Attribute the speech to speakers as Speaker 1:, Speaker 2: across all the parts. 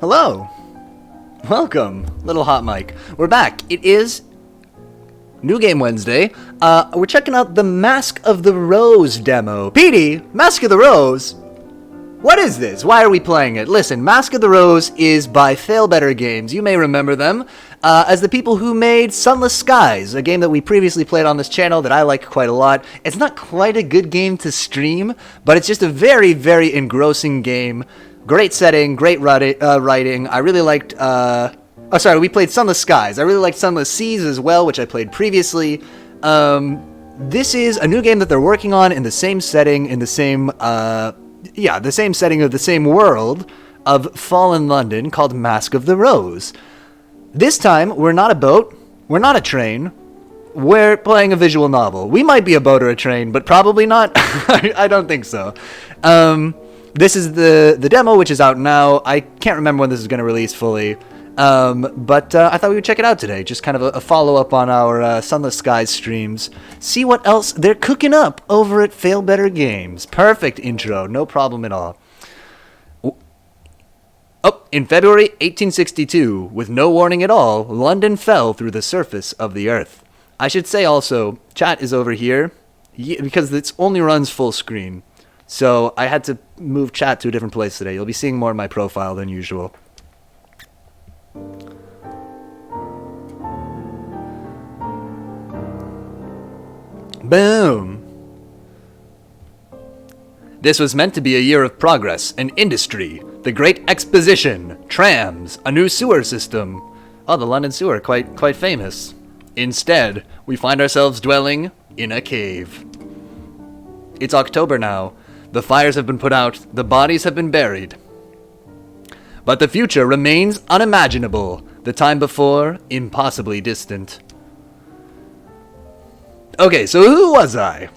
Speaker 1: Hello. Welcome, Little Hot Mike. We're back. It is New Game Wednesday. We're checking out the Mask of the Rose demo. Petey, Mask of the Rose? What is this? Why are we playing it? Listen, Mask of the Rose is by Failbetter Games. You may remember them as the people who made Sunless Skies, a game that we previously played on this channel that I like quite a lot. It's not quite a good game to stream, but it's just a very, very engrossing game. Great setting, great writing. I really liked... we played Sunless Skies. I really liked Sunless Seas as well, which I played previously. This is a new game that they're working on in the same setting, in the same... the same setting of the same world of Fallen London called Mask of the Rose. This time, we're not a boat, we're not a train, we're playing a visual novel. We might be a boat or a train, but probably not. I don't think so. This is the demo, which is out now. I can't remember when this is going to release fully, but I thought we would check it out today. Just kind of a follow-up on our Sunless Skies streams. See what else they're cooking up over at Failbetter Games. Perfect intro, no problem at all. In February 1862, with no warning at all, London fell through the surface of the earth. I should say also, chat is over here, because it only runs full screen. So I had to move chat to a different place today. You'll be seeing more of my profile than usual. Boom! This was meant to be a year of progress and industry. The Great Exposition, trams, a new sewer system. Oh, the London sewer, quite famous. Instead, we find ourselves dwelling in a cave. It's October now. The fires have been put out, the bodies have been buried. But the future remains unimaginable, the time before impossibly distant. Okay, so who was I?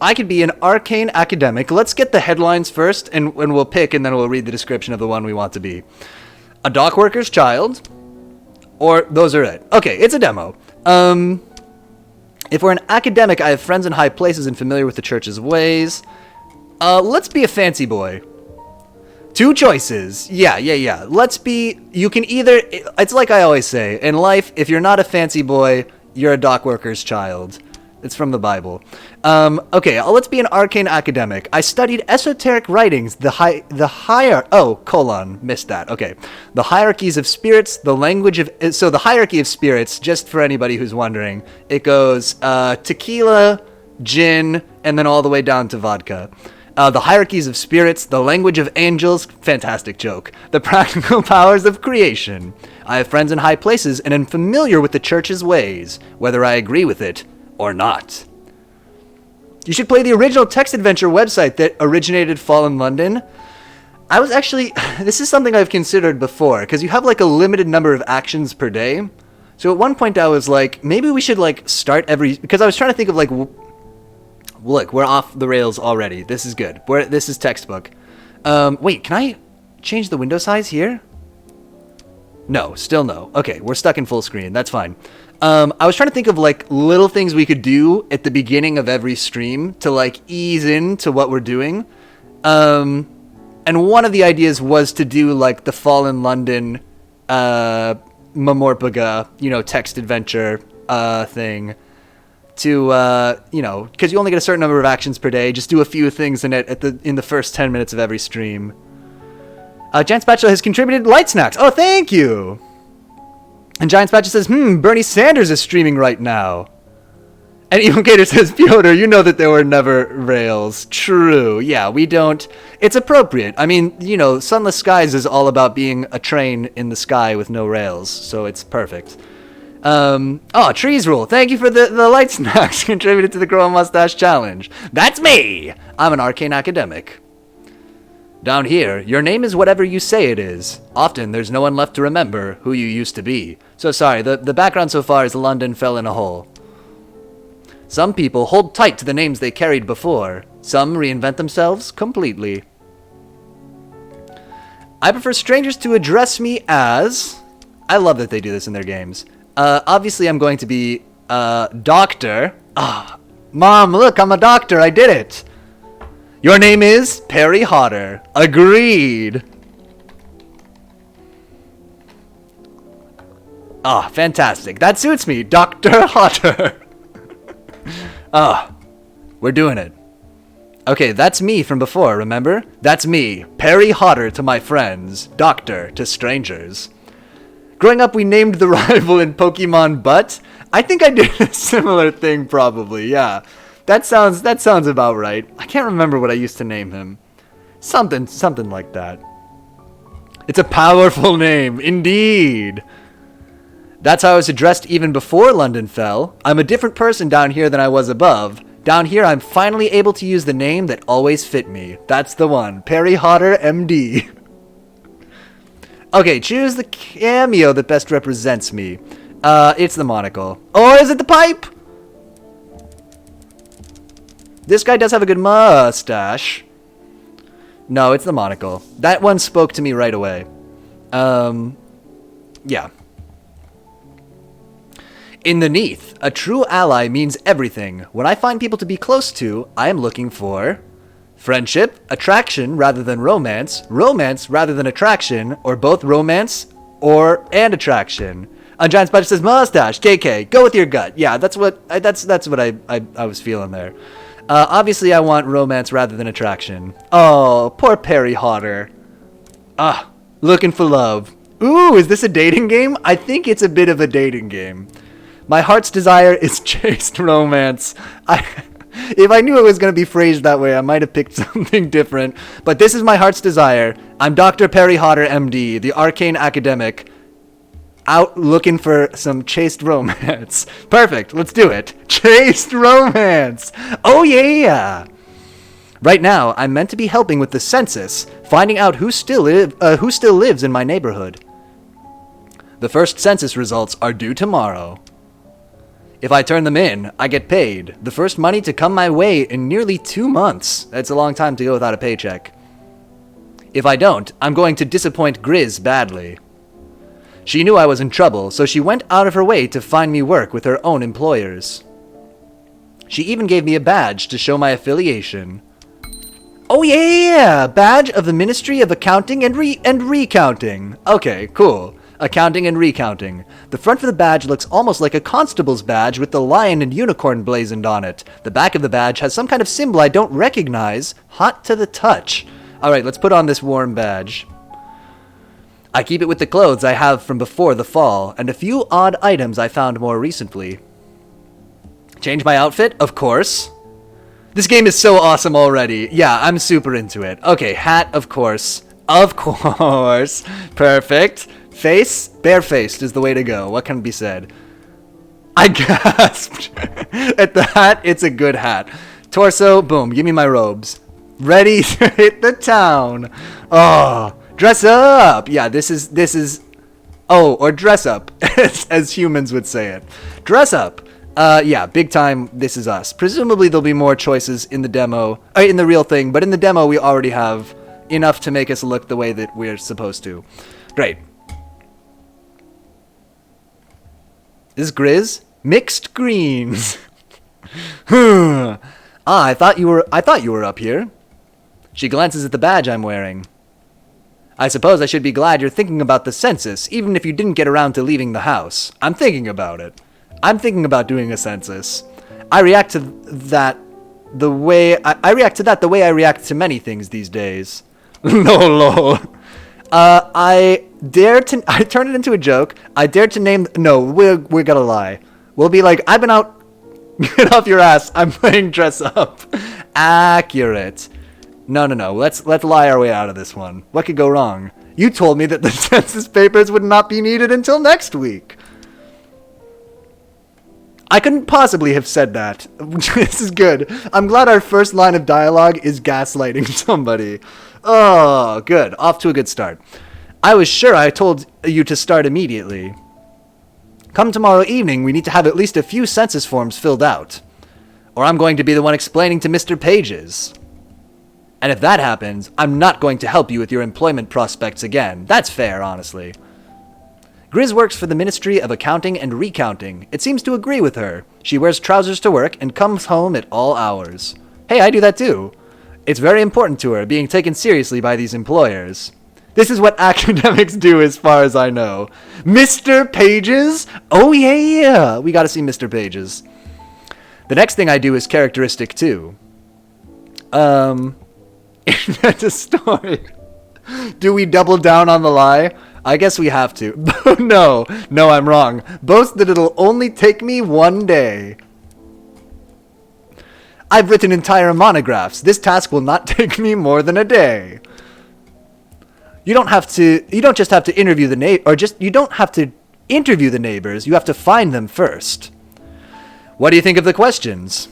Speaker 1: I could be an arcane academic. Let's get the headlines first, and we'll pick, and then we'll read the description of the one we want to be. A dockworker's child, or those are it. Okay, it's a demo. If we're an academic, I have friends in high places and familiar with the church's ways. Let's be a fancy boy. Two choices. Yeah. You can either... It's like I always say, in life, if you're not a fancy boy, you're a dockworker's child. It's from the Bible. Let's be an arcane academic. I studied esoteric writings, missed that. Okay. The hierarchies of spirits, the language of... So the hierarchy of spirits, just for anybody who's wondering, it goes tequila, gin, and then all the way down to vodka. The hierarchies of spirits, the language of angels, fantastic joke. The practical powers of creation. I have friends in high places and am familiar with the church's ways, whether I agree with it or not. You should play the original text adventure website that originated Fallen London. I was actually... This is something I've considered before, because you have like a limited number of actions per day. So at one point I was like, maybe we should like start every... Because I was trying to think of like... Look, we're off the rails already. This is good. This is textbook. Wait, can I change the window size here? No, still no. Okay, we're stuck in full screen. That's fine. I was trying to think of like little things we could do at the beginning of every stream to like ease into what we're doing. And one of the ideas was to do like the Fallen London Mamorpaga, text adventure thing. To because you only get a certain number of actions per day. Just do a few things in it in the first 10 minutes of every stream. Giant Spatula has contributed light snacks. Oh, thank you. And Giant Spatula says, Bernie Sanders is streaming right now. And Evil Gator says, Piotr, you know that there were never rails. True. Yeah, we don't. It's appropriate. I mean, Sunless Skies is all about being a train in the sky with no rails, so it's perfect. Trees Rule. Thank you for the light snacks contributed to the Grow a Mustache Challenge. That's me! I'm an arcane academic. Down here, your name is whatever you say it is. Often, there's no one left to remember who you used to be. So sorry, the background so far is London fell in a hole. Some people hold tight to the names they carried before. Some reinvent themselves completely. I prefer strangers to address me as... I love that they do this in their games. Obviously, I'm going to be, Doctor. Mom, look, I'm a doctor. I did it. Your name is Perry Hodder. Agreed. Ah, fantastic. That suits me, Dr. Hotter. Ah, we're doing it. Okay, that's me from before, remember? That's me, Perry Hotter to my friends, Doctor to strangers. Growing up, we named the rival in Pokemon Butt. I think I did a similar thing, probably, yeah. That sounds about right. I can't remember what I used to name him. Something like that. It's a powerful name, indeed. That's how I was addressed even before London fell. I'm a different person down here than I was above. Down here, I'm finally able to use the name that always fit me. That's the one. Perry Hotter, MD. Okay, choose the cameo that best represents me. It's the monocle. Or is it the pipe? This guy does have a good mustache. No, it's the monocle. That one spoke to me right away. Yeah. In the Neath, a true ally means everything. When I find people to be close to, I am looking for friendship, attraction rather than romance rather than attraction, or both romance and attraction. Giant Spider says mustache. KK, go with your gut. Yeah, that's what I was feeling there. Obviously, I want romance rather than attraction. Oh, poor Perry Hotter. Ah, looking for love. Ooh, is this a dating game? I think it's a bit of a dating game. My heart's desire is chaste romance. If I knew it was going to be phrased that way, I might have picked something different. But this is my heart's desire. I'm Dr. Perry Hotter, MD, the arcane academic, out looking for some chaste romance. Perfect, let's do it. Chaste romance. Oh yeah. Right now, I'm meant to be helping with the census, finding out who still lives in my neighborhood. The first census results are due tomorrow. If I turn them in, I get paid. The first money to come my way in nearly 2 months. That's a long time to go without a paycheck. If I don't, I'm going to disappoint Grizz badly. She knew I was in trouble, so she went out of her way to find me work with her own employers. She even gave me a badge to show my affiliation. Oh yeah! Badge of the Ministry of Accounting and Recounting. Okay, cool. Accounting and recounting. The front of the badge looks almost like a constable's badge with the lion and unicorn blazoned on it. The back of the badge has some kind of symbol I don't recognize. Hot to the touch. Alright, let's put on this warm badge. I keep it with the clothes I have from before the fall, and a few odd items I found more recently. Change my outfit? Of course. This game is so awesome already. Yeah, I'm super into it. Okay, hat, of course. Of course. Perfect. Face? Barefaced is the way to go. What can be said? I gasped at the hat. It's a good hat. Torso, boom. Give me my robes. Ready to hit the town. Oh, dress up. Yeah, this is. Oh, or dress up, as humans would say it. Dress up. Yeah, big time. This is us. Presumably there'll be more choices in the demo, in the real thing, but in the demo we already have enough to make us look the way that we're supposed to. Great. Is Grizz? Mixed greens. I thought you were up here. She glances at the badge I'm wearing. I suppose I should be glad you're thinking about the census, even if you didn't get around to leaving the house. I'm thinking about it. I'm thinking about doing a census. I react to that the way I react to many things these days. Lol. I turned it into a joke. I dared to name. No, we're gonna lie. We'll be like, I've been out. Get off your ass. I'm playing dress up. Accurate. No. Let's lie our way out of this one. What could go wrong? You told me that the census papers would not be needed until next week. I couldn't possibly have said that. This is good. I'm glad our first line of dialogue is gaslighting somebody. Oh, good. Off to a good start. I was sure I told you to start immediately. Come tomorrow evening, we need to have at least a few census forms filled out. Or I'm going to be the one explaining to Mr. Pages. And if that happens, I'm not going to help you with your employment prospects again. That's fair, honestly. Grizz works for the Ministry of Accounting and Recounting. It seems to agree with her. She wears trousers to work and comes home at all hours. Hey, I do that too. It's very important to her, being taken seriously by these employers. This is what academics do as far as I know. Mr. Pages? Oh, yeah. We gotta see Mr. Pages. The next thing I do is characteristic 2. Invent a story. Do we double down on the lie? I guess we have to. No, I'm wrong. Boast that it'll only take me 1 day. I've written entire monographs. This task will not take me more than a day. You don't just have to interview the you don't have to interview the neighbors. You have to find them first. What do you think of the questions?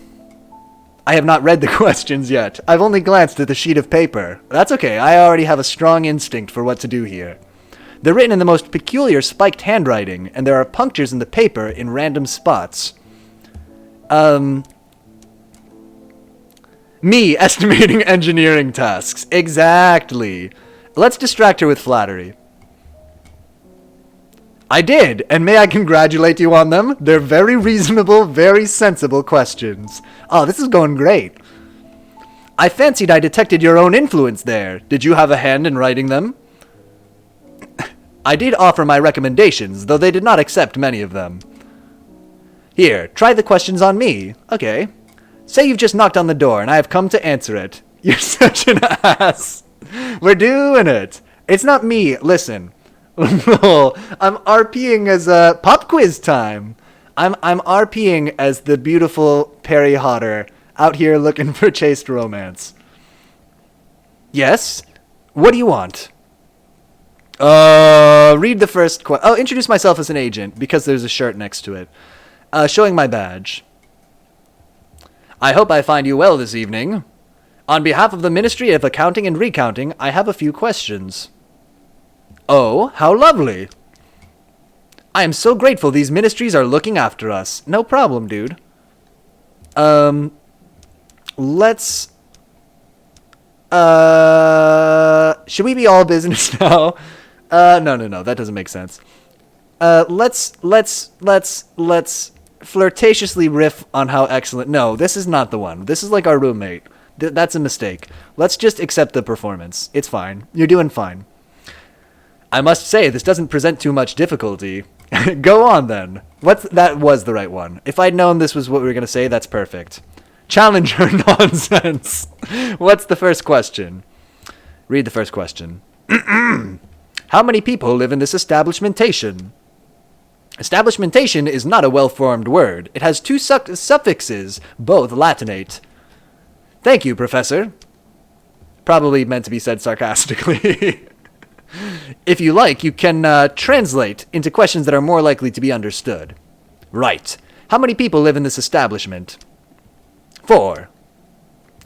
Speaker 1: I have not read the questions yet. I've only glanced at the sheet of paper. That's okay. I already have a strong instinct for what to do here. They're written in the most peculiar spiked handwriting, and there are punctures in the paper in random spots. Me estimating engineering tasks. Exactly. Let's distract her with flattery. I did, and may I congratulate you on them? They're very reasonable, very sensible questions. Oh, this is going great. I fancied I detected your own influence there. Did you have a hand in writing them? I did offer my recommendations, though they did not accept many of them. Here, try the questions on me. Okay. Say you've just knocked on the door, and I have come to answer it. You're such an ass. We're doing it. It's not me. Listen. I'm RPing as pop quiz time. I'm RPing as the beautiful Perry Hodder out here looking for chaste romance. Yes? What do you want? Read the first introduce myself as an agent, because there's a shirt next to it. Showing my badge. I hope I find you well this evening. On behalf of the Ministry of Accounting and Recounting, I have a few questions. Oh, how lovely. I am so grateful these ministries are looking after us. No problem, dude. Let's... should we be all business now? No, that doesn't make sense. Let's flirtatiously riff on how excellent... No, this is not the one. This is like our roommate. That's a mistake. Let's just accept the performance. It's fine. You're doing fine. I must say, this doesn't present too much difficulty. Go on, then. That was the right one. If I'd known this was what we were going to say, that's perfect. Challenger nonsense. What's the first question? Read the first question. How many people live in this establishmentation? Establishmentation is not a well-formed word. It has two suffixes, both Latinate. Thank you, Professor. Probably meant to be said sarcastically. If you like, you can translate into questions that are more likely to be understood. Right. How many people live in this establishment? 4.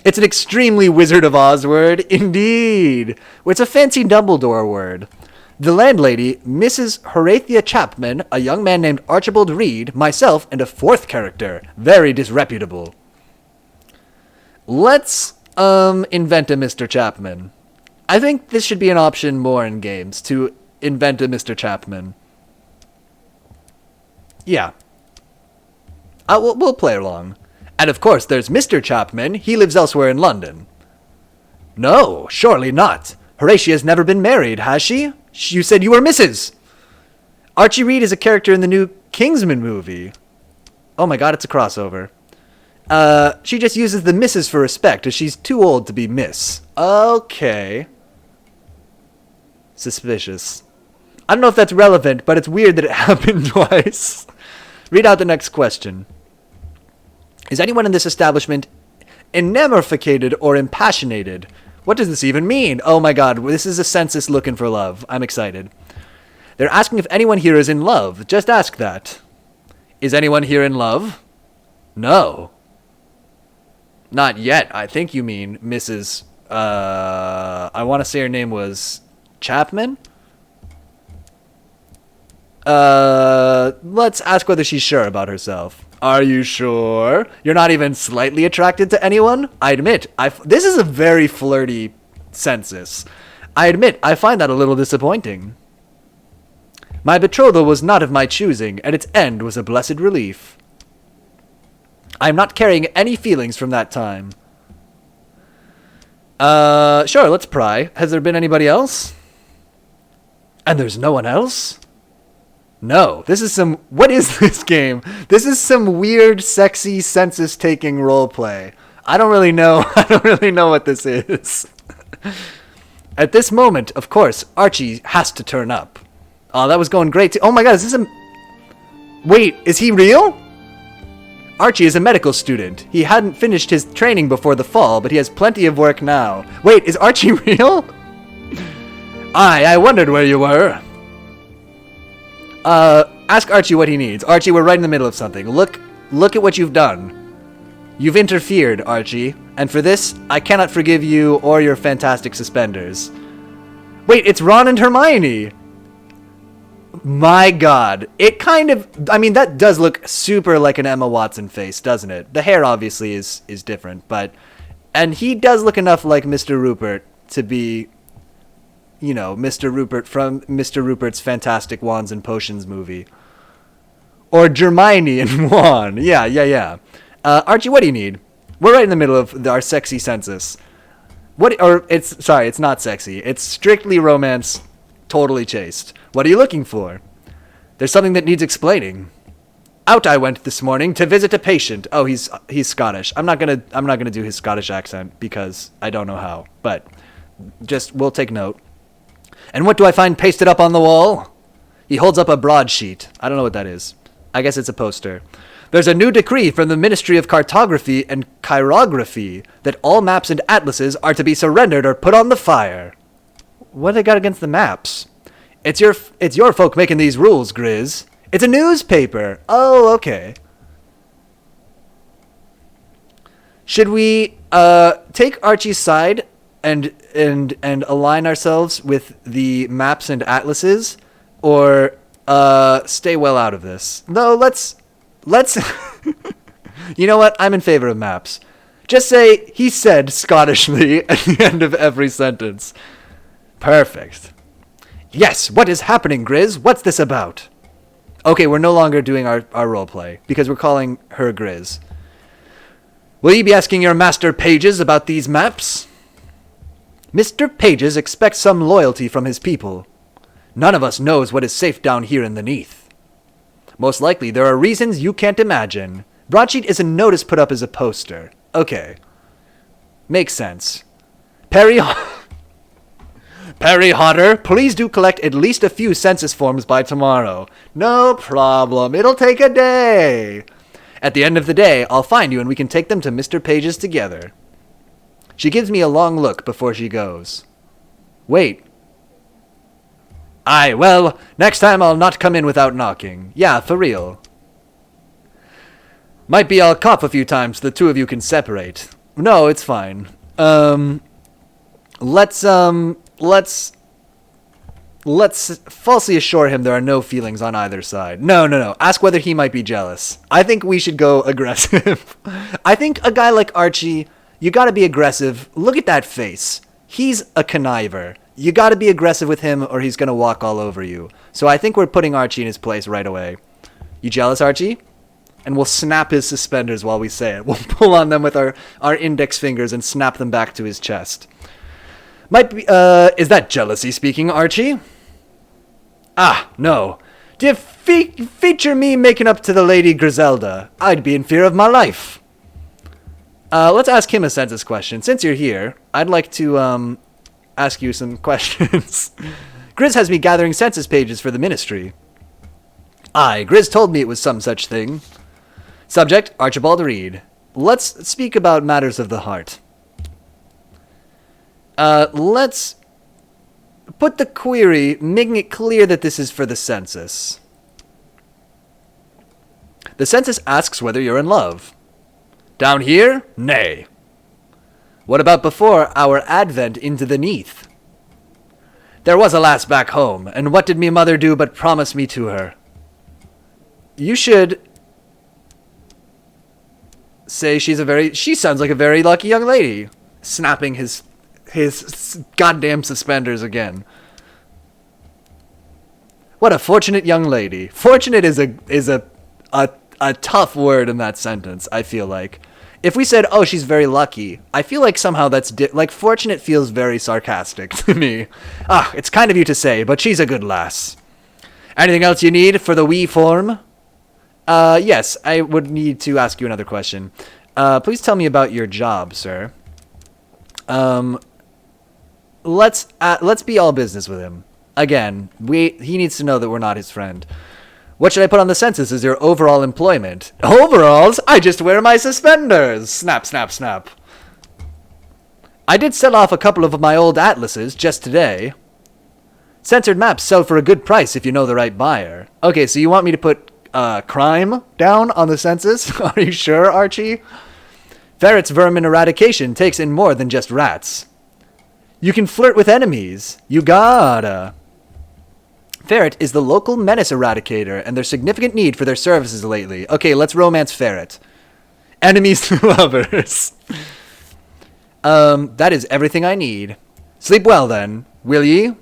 Speaker 1: It's an extremely Wizard of Oz word, indeed. It's a fancy Dumbledore word. The landlady, Mrs. Horatia Chapman, a young man named Archibald Reed, myself, and a 4th character. Very disreputable. Let's, invent a Mr. Chapman. I think this should be an option more in games, to invent a Mr. Chapman. Yeah. We'll play along. And of course, there's Mr. Chapman. He lives elsewhere in London. No, surely not. Horatia's never been married, has she? You said you were Mrs. Archie Reed is a character in the new Kingsman movie. Oh my god, it's a crossover. She just uses the Mrs. for respect, as she's too old to be Miss. Okay. Suspicious. I don't know if that's relevant, but it's weird that it happened twice. Read out the next question. Is anyone in this establishment enamorificated or impassionated? What does this even mean? Oh my god, this is a census looking for love. I'm excited. They're asking if anyone here is in love. Just ask that. Is anyone here in love? No. Not yet. I think you mean Mrs. I want to say her name was Chapman? Let's ask whether she's sure about herself. Are you sure? You're not even slightly attracted to anyone? I admit, this is a very flirty census. I admit, I find that a little disappointing. My betrothal was not of my choosing, and its end was a blessed relief. I am not carrying any feelings from that time. Sure, let's pry. Has there been anybody else? And there's no one else? No, this is some... What is this game? This is some weird, sexy, census-taking roleplay. I don't really know. I don't really know what this is. At this moment, of course, Archie has to turn up. Oh, that was going great too. Oh my god, is this a... Wait, is he real? Archie is a medical student. He hadn't finished his training before the fall, but he has plenty of work now. Wait, is Archie real? I wondered where you were. Ask Archie what he needs. Archie, we're right in the middle of something. Look at what you've done. You've interfered, Archie, and for this, I cannot forgive you or your fantastic suspenders. Wait, it's Ron and Hermione! My god. It kind of... I mean, that does look super like an Emma Watson face, doesn't it? The hair, obviously, is different, but... And he does look enough like Mr. Rupert to be... You know, Mr. Rupert from Mr. Rupert's Fantastic Wands and Potions movie. Or Hermione and Juan. Yeah. Archie, what do you need? We're right in the middle of our sexy census. It's not sexy. It's strictly romance, totally chaste. What are you looking for? There's something that needs explaining. Out I went this morning to visit a patient. Oh, he's Scottish. I'm not gonna do his Scottish accent because I don't know how. But we'll take note. And what do I find pasted up on the wall? He holds up a broadsheet. I don't know what that is. I guess it's a poster. There's a new decree from the Ministry of Cartography and Chirography that all maps and atlases are to be surrendered or put on the fire. What do they got against the maps? It's your folk making these rules, Grizz. It's a newspaper. Oh, okay. Should we take Archie's side and align ourselves with the maps and atlases, or stay well out of this? No, let's you know what? I'm in favor of maps. Just say, he said Scottishly at the end of every sentence. Perfect. Yes, what is happening, Grizz? What's this about? Okay, we're no longer doing our roleplay, because we're calling her Grizz. Will you be asking your Master Pages about these maps? Mr. Pages expects some loyalty from his people. None of us knows what is safe down here in the Neath. Most likely, there are reasons you can't imagine. Broadsheet is a notice put up as a poster. Okay. Makes sense. Perry Hodder, please do collect at least a few census forms by tomorrow. No problem. It'll take a day. At the end of the day, I'll find you and we can take them to Mr. Page's together. She gives me a long look before she goes. Wait. Aye, well, next time I'll not come in without knocking. Yeah, for real. Might be I'll cough a few times so the two of you can separate. No, it's fine. Let's falsely assure him there are no feelings on either side. No. Ask whether he might be jealous. I think we should go aggressive. I think a guy like Archie, you gotta be aggressive. Look at that face. He's a conniver. You gotta be aggressive with him or he's gonna walk all over you. So I think we're putting Archie in his place right away. You jealous, Archie? And we'll snap his suspenders while we say it. We'll pull on them with our index fingers and snap them back to his chest. Might be, is that jealousy speaking, Archie? Ah, no. Do you feature me making up to the Lady Griselda? I'd be in fear of my life. Let's ask him a census question. Since you're here, I'd like to, ask you some questions. Grizz has me gathering census pages for the ministry. Aye, Grizz told me it was some such thing. Subject, Archibald Reed. Let's speak about matters of the heart. Let's put the query, making it clear that this is for the census. The census asks whether you're in love. Down here? Nay. What about before our advent into the Neath? There was a lass back home, and what did me mother do but promise me to her? You should say she sounds like a very lucky young lady. Snapping his goddamn suspenders again. What a fortunate young lady. Fortunate is a tough word in that sentence, I feel like. If we said, oh, she's very lucky, I feel like somehow that's like fortunate feels very sarcastic to me. Ah, it's kind of you to say, but she's a good lass. Anything else you need for the Wii form? Yes, I would need to ask you another question. Please tell me about your job, sir. Let's be all business with him. Again, he needs to know that we're not his friend. What should I put on the census as your overall employment? Overalls? I just wear my suspenders! Snap, snap, snap. I did sell off a couple of my old atlases just today. Censored maps sell for a good price if you know the right buyer. Okay, so you want me to put crime down on the census? Are you sure, Archie? Ferret's vermin eradication takes in more than just rats. You can flirt with enemies. You gotta. Ferret is the local menace eradicator, and there's significant need for their services lately. Okay, let's romance Ferret. Enemies to lovers. That is everything I need. Sleep well then, will ye?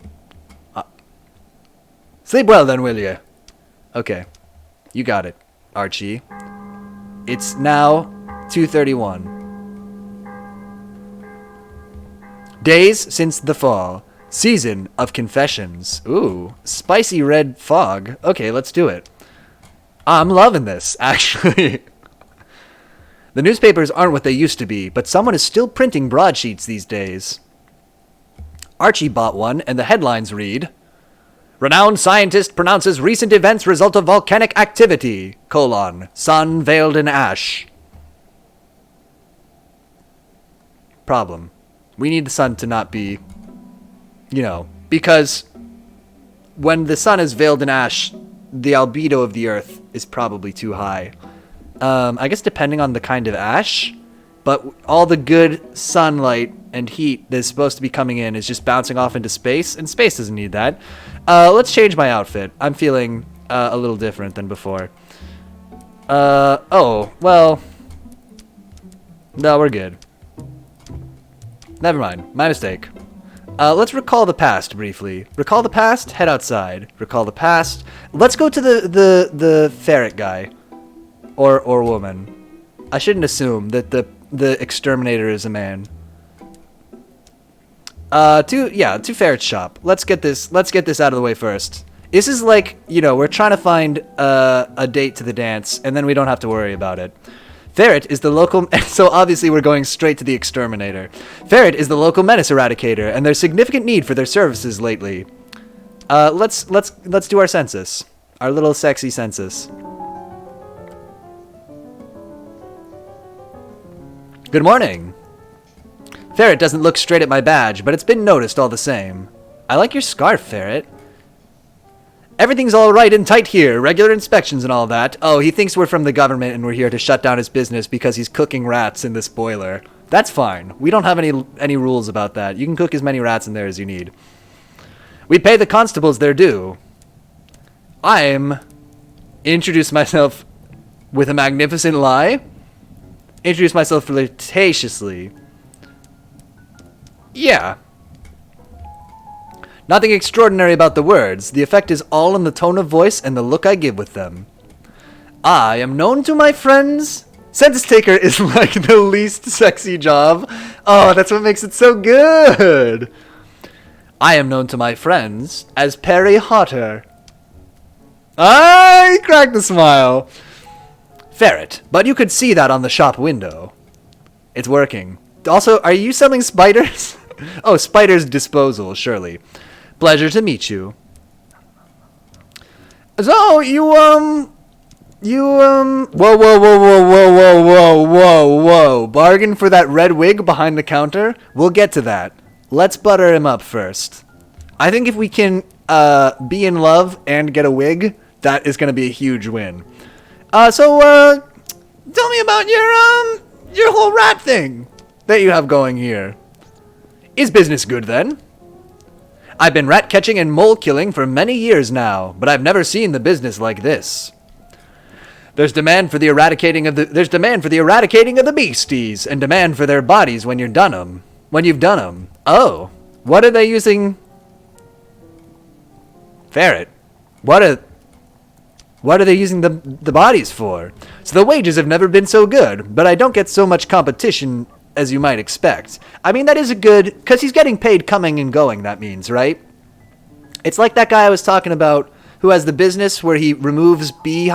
Speaker 1: Sleep well then, will ye? Okay, you got it, Archie. It's now 2:31. Days since the fall. Season of confessions. Ooh, spicy red fog. Okay, let's do it. I'm loving this, actually. The newspapers aren't what they used to be, but someone is still printing broadsheets these days. Archie bought one, and the headlines read, Renowned scientist pronounces recent events result of volcanic activity, sun veiled in ash. Problem. We need the sun to not be, because when the sun is veiled in ash, the albedo of the earth is probably too high. I guess depending on the kind of ash, but all the good sunlight and heat that's supposed to be coming in is just bouncing off into space, and space doesn't need that. Let's change my outfit. I'm feeling a little different than before. Oh, well, no, we're good. Never mind. My mistake. Let's recall the past briefly. Recall the past, head outside. Recall the past. Let's go to the ferret guy. Or woman. I shouldn't assume that the exterminator is a man. To ferret shop. Let's get this out of the way first. This is like, we're trying to find a date to the dance, and then we don't have to worry about it. Ferret is the local, so obviously we're going straight to the exterminator. Ferret is the local menace eradicator, and there's significant need for their services lately. Let's do our census. Our little sexy census. Good morning. Ferret doesn't look straight at my badge, but it's been noticed all the same. I like your scarf, Ferret. Everything's all right and tight here. Regular inspections and all that. Oh, he thinks we're from the government and we're here to shut down his business because he's cooking rats in this boiler. That's fine. We don't have any rules about that. You can cook as many rats in there as you need. We pay the constables their due. Introduce myself with a magnificent lie. Introduce myself flirtatiously. Yeah. Nothing extraordinary about the words. The effect is all in the tone of voice and the look I give with them. I am known to my friends. Census taker is like the least sexy job. Oh, that's what makes it so good. I am known to my friends as Perry Hotter. I cracked a smile. Ferret, but you could see that on the shop window. It's working. Also, are you selling spiders? Oh, spiders disposal, surely. Pleasure to meet you. So, whoa, bargain for that red wig behind the counter? We'll get to that. Let's butter him up first. I think if we can, be in love and get a wig, that is gonna be a huge win. Tell me about your whole rat thing that you have going here. Is business good then? I've been rat catching and mole killing for many years now, but I've never seen the business like this. There's demand for the eradicating of the beasties, and demand for their bodies when you've done 'em. Oh, what are they using? Ferret. What are they using the bodies for? So the wages have never been so good, but I don't get so much competition as you might expect. I mean, that is a good, because he's getting paid coming and going, that means, right? It's like that guy I was talking about who has the business where he removes bee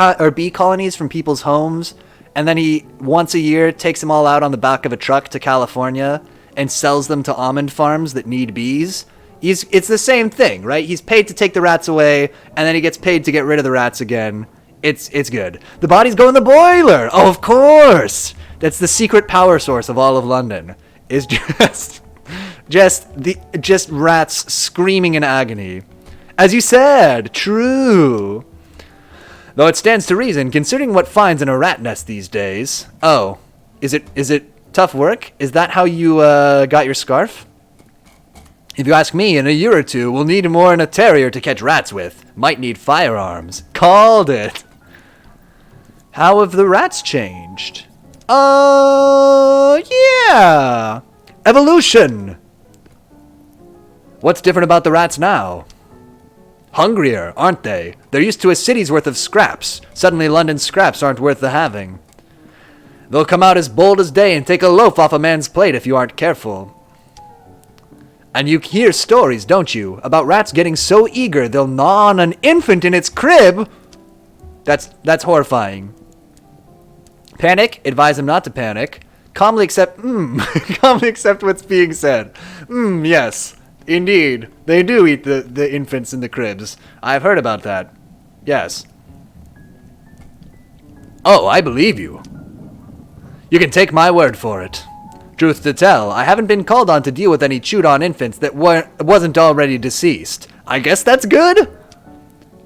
Speaker 1: colonies from people's homes, and then he, once a year, takes them all out on the back of a truck to California and sells them to almond farms that need bees. It's the same thing, right? He's paid to take the rats away, and then he gets paid to get rid of the rats again. It's good. The bodies go in the boiler! Oh, of course! That's the secret power source of all of London. Is just rats screaming in agony. As you said, true. Though it stands to reason, considering what finds in a rat nest these days. Oh, is it tough work? Is that how you got your scarf? If you ask me, in a year or two, we'll need more than a terrier to catch rats with. Might need firearms. Called it. How have the rats changed? Yeah. Evolution. What's different about the rats now? Hungrier, aren't they? They're used to a city's worth of scraps. Suddenly London's scraps aren't worth the having. They'll come out as bold as day and take a loaf off a man's plate if you aren't careful. And you hear stories, don't you, about rats getting so eager they'll gnaw on an infant in its crib? That's horrifying. Panic? Advise them not to panic. Calmly accept what's being said. Yes. Indeed. They do eat the infants in the cribs. I've heard about that. Yes. Oh, I believe you. You can take my word for it. Truth to tell, I haven't been called on to deal with any chewed-on infants that wasn't already deceased. I guess that's good?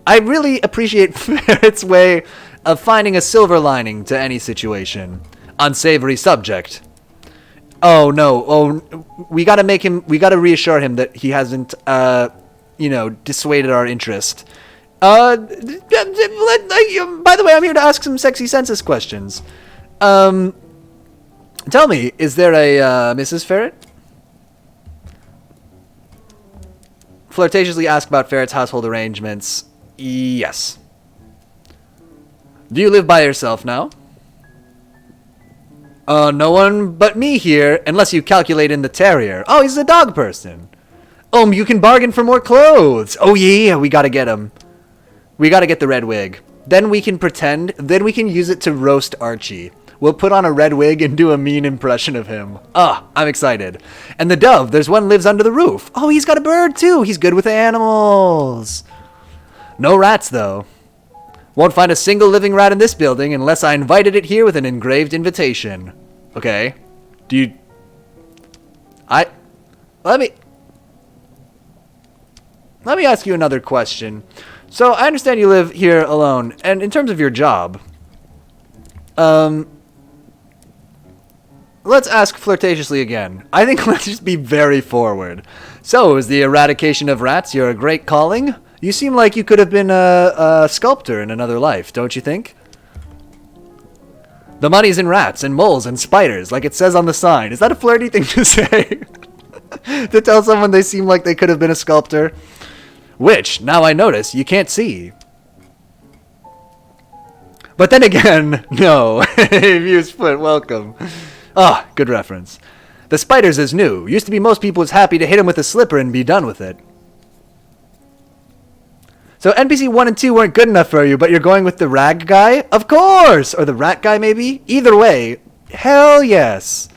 Speaker 1: I really appreciate Ferret's way of finding a silver lining to any situation. Unsavory subject. Oh, no. Oh, we gotta reassure him that he hasn't, dissuaded our interest. By the way, I'm here to ask some sexy census questions. Tell me, is there a, Mrs. Ferret? Flirtatiously ask about Ferret's household arrangements. Yes. Do you live by yourself now? No one but me here, unless you calculate in the terrier. Oh, he's a dog person. You can bargain for more clothes. Oh, yeah, we gotta get him. We gotta get the red wig. Then we can use it to roast Archie. We'll put on a red wig and do a mean impression of him. I'm excited. And the dove, there's one lives under the roof. Oh, he's got a bird too. He's good with animals. No rats, though. Won't find a single living rat in this building unless I invited it here with an engraved invitation. Okay. Let me ask you another question. So, I understand you live here alone, and in terms of your job, let's ask flirtatiously again. I think let's just be very forward. So, is the eradication of rats your great calling? You seem like you could have been a sculptor in another life, don't you think? The money's in rats and moles and spiders, like it says on the sign. Is that a flirty thing to say? To tell someone they seem like they could have been a sculptor? Which, now I notice, you can't see. But then again, no. Views foot, welcome. Good reference. The spiders is new. Used to be most people was happy to hit him with a slipper and be done with it. So NPC 1 and 2 weren't good enough for you, but you're going with the rag guy? Of course! Or the rat guy, maybe? Either way, hell yes.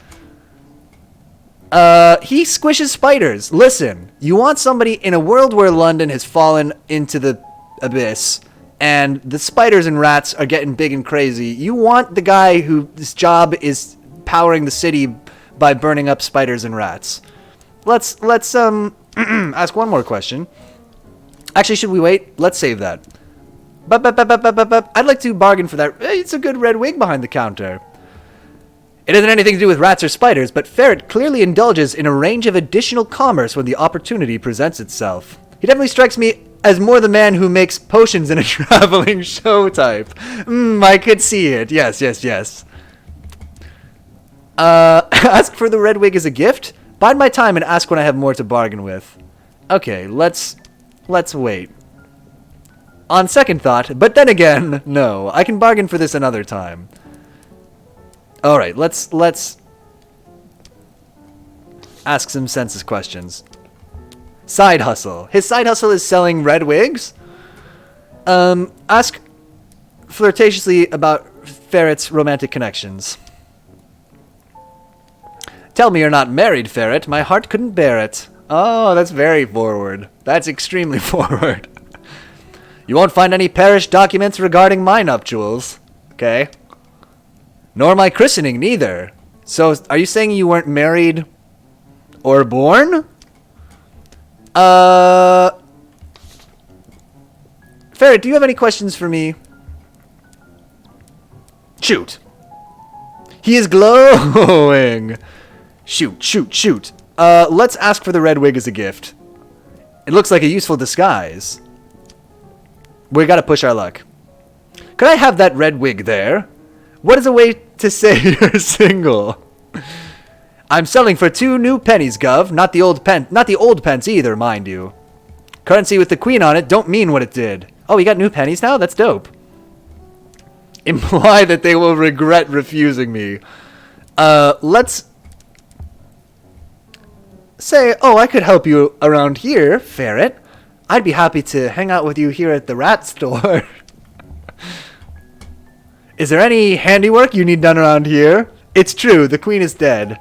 Speaker 1: He squishes spiders. Listen, you want somebody in a world where London has fallen into the abyss, and the spiders and rats are getting big and crazy. You want the guy whose job is powering the city by burning up spiders and rats. Let's ask one more question. Actually, should we wait? Let's save that. I'd like to bargain for that. It's a good red wig behind the counter. It isn't anything to do with rats or spiders, but Ferret clearly indulges in a range of additional commerce when the opportunity presents itself. He definitely strikes me as more the man who makes potions in a traveling show type. I could see it. Yes. Ask for the red wig as a gift? Bide my time and ask when I have more to bargain with. Okay, let's wait. On second thought, but then again, no. I can bargain for this another time. Alright, let's ask some census questions. Side hustle. His side hustle is selling red wigs? Ask flirtatiously about Ferret's romantic connections. Tell me you're not married, Ferret. My heart couldn't bear it. Oh, that's very forward. That's extremely forward. You won't find any parish documents regarding my nuptials. Okay. Nor my christening, neither. So, are you saying you weren't married or born? Ferret, do you have any questions for me? Shoot. He is glowing. Shoot. Let's ask for the red wig as a gift. It looks like a useful disguise. We gotta push our luck. Could I have that red wig there? What is a way to say you're single? I'm selling for 2 new pennies, Gov. Not the old pence either, mind you. Currency with the queen on it don't mean what it did. Oh, you got new pennies now? That's dope. Imply that they will regret refusing me. Let's say, oh, I could help you around here, Ferret. I'd be happy to hang out with you here at the rat store. Is there any handiwork you need done around here? It's true, the queen is dead.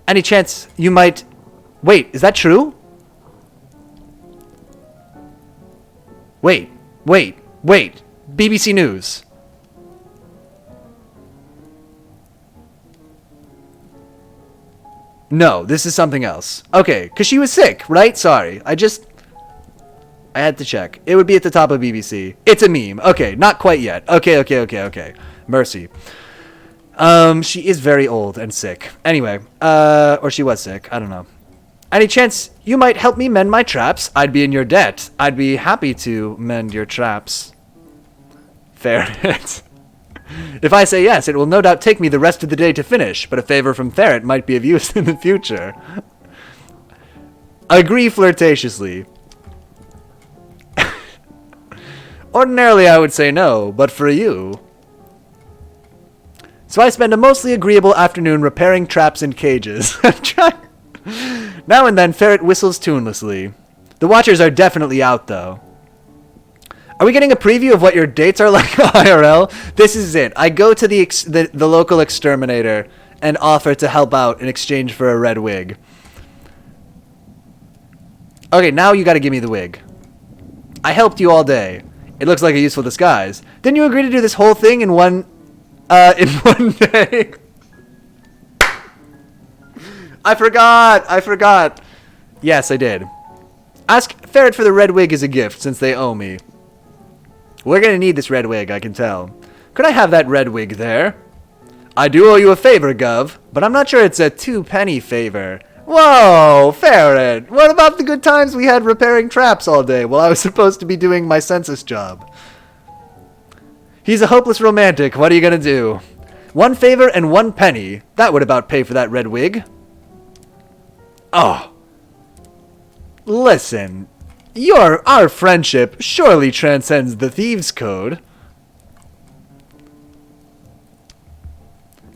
Speaker 1: Any chance you might... Wait, is that true? Wait. BBC News. No, this is something else. Okay, because she was sick, right? Sorry. I had to check. It would be at the top of BBC. It's a meme. Okay, not quite yet. Okay. Mercy. She is very old and sick. Anyway, or she was sick. I don't know. Any chance you might help me mend my traps? I'd be in your debt. I'd be happy to mend your traps. Ferret. If I say yes, it will no doubt take me the rest of the day to finish, but a favor from Ferret might be of use in the future. Agree flirtatiously. Ordinarily, I would say no, but for you... So I spend a mostly agreeable afternoon repairing traps and cages. Now and then, Ferret whistles tunelessly. The Watchers are definitely out, though. Are we getting a preview of what your dates are like IRL? This is it. I go to the local exterminator and offer to help out in exchange for a red wig. Okay, now you gotta give me the wig. I helped you all day. It looks like a useful disguise. Didn't you agree to do this whole thing in one day? I forgot. Yes, I did. Ask Ferret for the red wig as a gift, since they owe me. We're gonna need this red wig, I can tell. Could I have that red wig there? I do owe you a favor, Gov, but I'm not sure it's a 2-penny favor. Whoa, Ferret! What about the good times we had repairing traps all day while I was supposed to be doing my census job? He's a hopeless romantic, what are you gonna do? 1 favor and 1 penny. That would about pay for that red wig. Oh. Listen, our friendship surely transcends the thieves' code.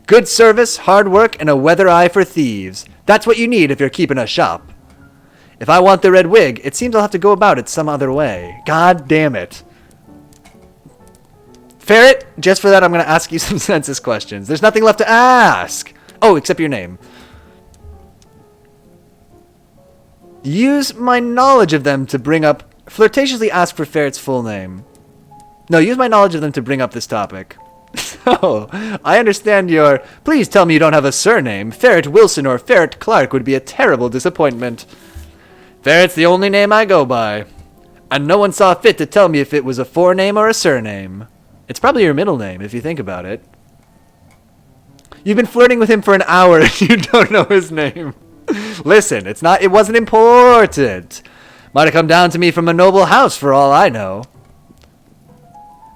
Speaker 1: Good service, hard work, and a weather eye for thieves. That's what you need if you're keeping a shop. If I want the red wig, it seems I'll have to go about it some other way. God damn it. Ferret, just for that I'm going to ask you some census questions. There's nothing left to ask. Oh, except your name. Use my knowledge of them to bring up... Flirtatiously ask for Ferret's full name. No, use my knowledge of them to bring up this topic. So, I understand your... Please tell me you don't have a surname. Ferret Wilson or Ferret Clark would be a terrible disappointment. Ferret's the only name I go by. And no one saw fit to tell me if it was a forename or a surname. It's probably your middle name, if you think about it. You've been flirting with him for an hour and you don't know his name. Listen, it wasn't important. Might have come down to me from a noble house for all I know.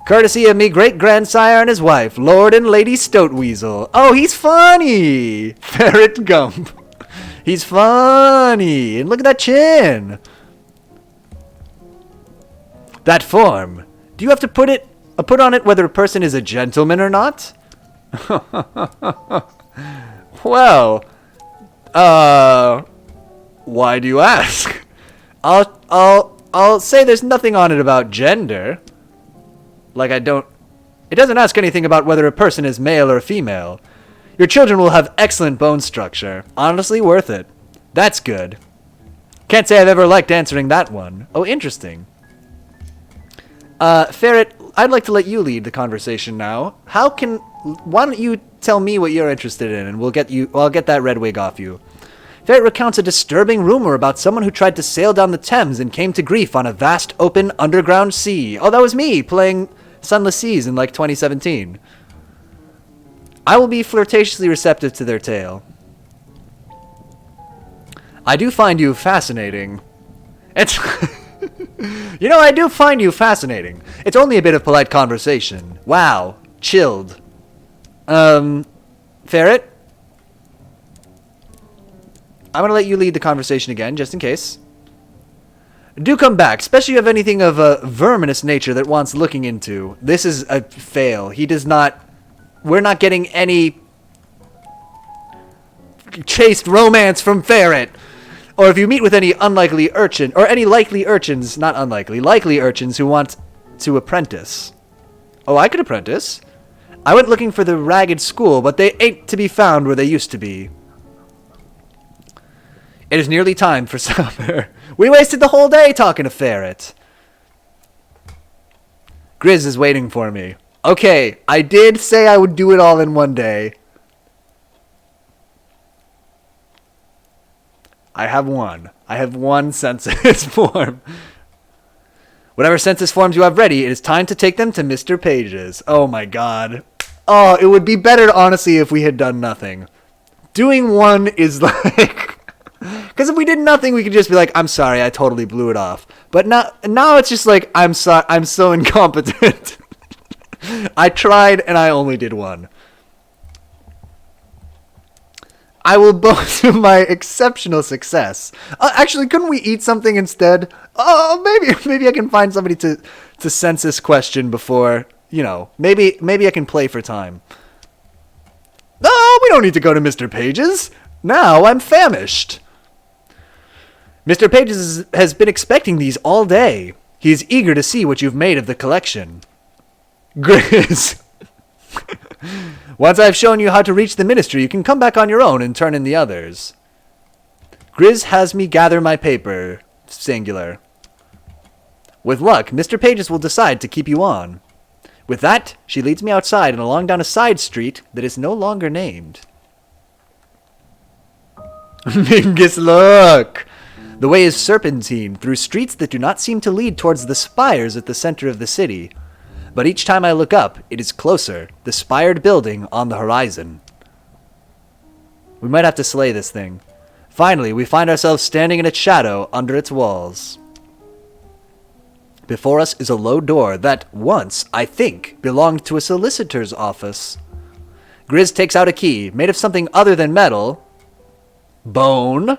Speaker 1: Courtesy of me great-grandsire and his wife, Lord and Lady Stoatweasel. Oh, he's funny! Ferret Gump. He's funny! And look at that chin! That form. Do you have to put on it whether a person is a gentleman or not? Well, why do you ask? I'll say there's nothing on it about gender. Like it doesn't ask anything about whether a person is male or female. Your children will have excellent bone structure. Honestly, worth it. That's good. Can't say I've ever liked answering that one. Oh, interesting. Ferret, I'd like to let you lead the conversation now. Why don't you tell me what you're interested in, and I'll get that red wig off you. Ferret recounts a disturbing rumor about someone who tried to sail down the Thames and came to grief on a vast, open, underground sea. Oh, that was me, playing Sunless Seas in, 2017. I will be flirtatiously receptive to their tale. I do find you fascinating. It's... I do find you fascinating. It's only a bit of polite conversation. Wow. Chilled. Ferret? I'm gonna let you lead the conversation again, just in case. Do come back, especially if you have anything of a verminous nature that wants looking into. This is a fail. He does not... We're not getting any... chaste romance from Ferret. Or if you meet with any unlikely urchin, or any likely urchins, not unlikely, likely urchins who want to apprentice. Oh, I could apprentice. I went looking for the ragged school, but they ain't to be found where they used to be. It is nearly time for supper. We wasted the whole day talking to Ferret. Grizz is waiting for me. Okay, I did say I would do it all in one day. I have one census form. Whatever census forms you have ready, it is time to take them to Mr. Page's. Oh my god. Oh, it would be better, honestly, if we had done nothing. Doing one is like... Because if we did nothing, we could just be like, I'm sorry, I totally blew it off. But now it's just like, I'm so incompetent. I tried, and I only did one. I will boast of my exceptional success. Actually, couldn't we eat something instead? Oh, maybe I can find somebody to census question before, maybe I can play for time. No, we don't need to go to Mr. Page's. Now I'm famished. Mr. Page's has been expecting these all day. He is eager to see what you've made of the collection. Grizz. Once I've shown you how to reach the ministry, you can come back on your own and turn in the others. Grizz has me gather my paper, singular. With luck, Mr. Page's will decide to keep you on. With that, she leads me outside and along down a side street that is no longer named. Mingus, look! The way is serpentine through streets that do not seem to lead towards the spires at the center of the city. But each time I look up, it is closer, the spired building on the horizon. We might have to slay this thing. Finally, we find ourselves standing in its shadow under its walls. Before us is a low door that once, I think, belonged to a solicitor's office. Grizz takes out a key, made of something other than metal, bone,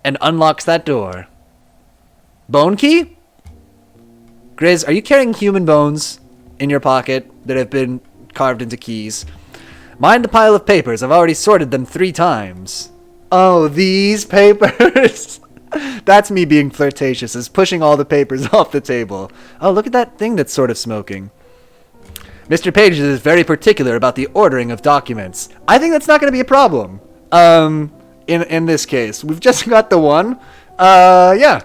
Speaker 1: and unlocks that door. Bone key? Grizz, are you carrying human bones in your pocket that have been carved into keys? Mind the pile of papers. I've already sorted them 3 times. Oh, these papers? That's me being flirtatious, is pushing all the papers off the table. Oh, look at that thing that's sort of smoking. Mr. Page is very particular about the ordering of documents. I think that's not going to be a problem. In this case. We've just got the one. Yeah.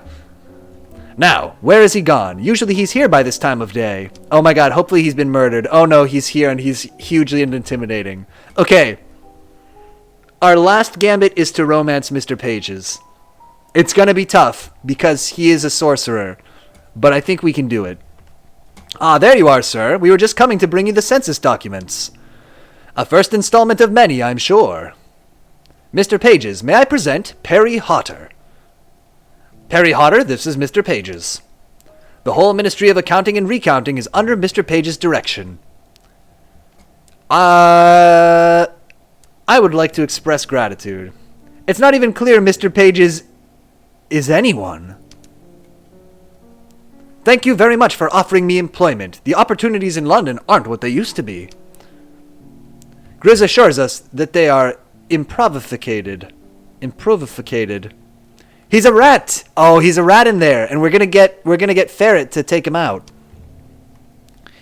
Speaker 1: Now, where is he gone? Usually he's here by this time of day. Oh my god, hopefully he's been murdered. Oh no, he's here and he's hugely intimidating. Okay. Our last gambit is to romance Mr. Page's. It's gonna be tough, because he is a sorcerer. But I think we can do it. Ah, there you are, sir. We were just coming to bring you the census documents. A first installment of many, I'm sure. Mr. Page's, may I present Perry Hotter? Perry Hotter, this is Mr. Page's. The whole Ministry of Accounting and Recounting is under Mr. Page's direction. I would like to express gratitude. It's not even clear Mr. Page's is anyone. Thank you very much for offering me employment. The opportunities in London aren't what they used to be. Grizz assures us that they are improvificated. Improvificated. He's a rat! Oh, he's a rat in there, and we're gonna get Ferret to take him out.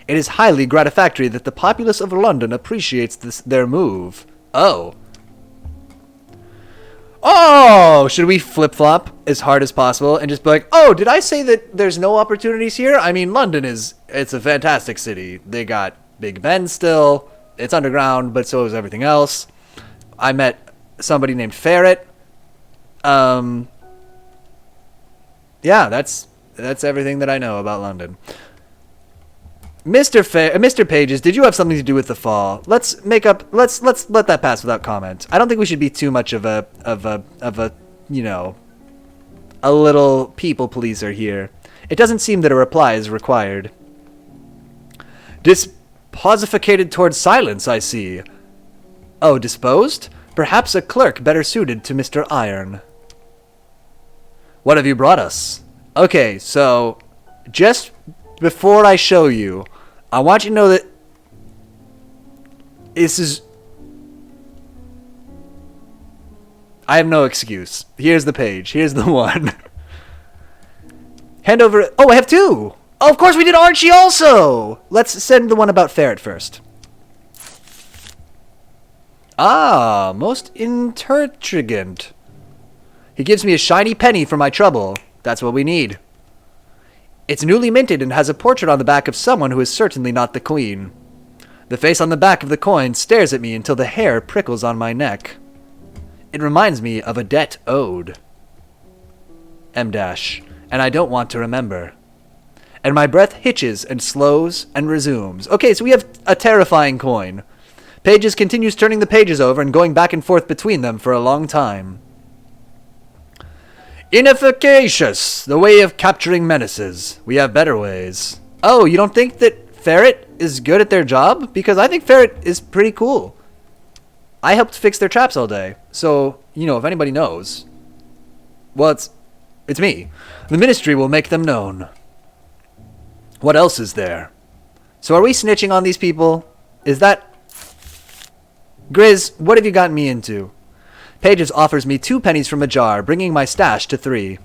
Speaker 1: It is highly gratifactory that the populace of London appreciates their move. Oh. Oh! Should we flip-flop as hard as possible and just be like, oh, did I say that there's no opportunities here? I mean, London it's a fantastic city. They got Big Ben still. It's underground, but so is everything else. I met somebody named Ferret. Yeah, that's everything that I know about London. Mr. Pages, did you have something to do with the fall? Let's let that pass without comment. I don't think we should be too much of a you know, a little people pleaser here. It doesn't seem that a reply is required. Disposificated towards silence, I see. Oh, disposed? Perhaps a clerk better suited to Mr. Iron. What have you brought us? Okay, so just before I show you, I want you to know that this is... I have no excuse. Here's the page. Here's the one. Hand over... Oh, I have two! Oh, of course we did Archie also! Let's send the one about Ferret first. Ah, most intriguant. He gives me a shiny penny for my trouble. That's what we need. It's newly minted and has a portrait on the back of someone who is certainly not the queen. The face on the back of the coin stares at me until the hair prickles on my neck. It reminds me of a debt owed. M-, and I don't want to remember. And my breath hitches and slows and resumes. Okay, so we have a terrifying coin. Pages continues turning the pages over and going back and forth between them for a long time. Inefficacious! The way of capturing menaces. We have better ways. Oh, you don't think that Ferret is good at their job? Because I think Ferret is pretty cool. I helped fix their traps all day. So, you know, if anybody knows... Well, it's me. The Ministry will make them known. What else is there? So are we snitching on these people? Is that... Grizz, what have you gotten me into? Pages offers me 2 pennies from a jar, bringing my stash to 3.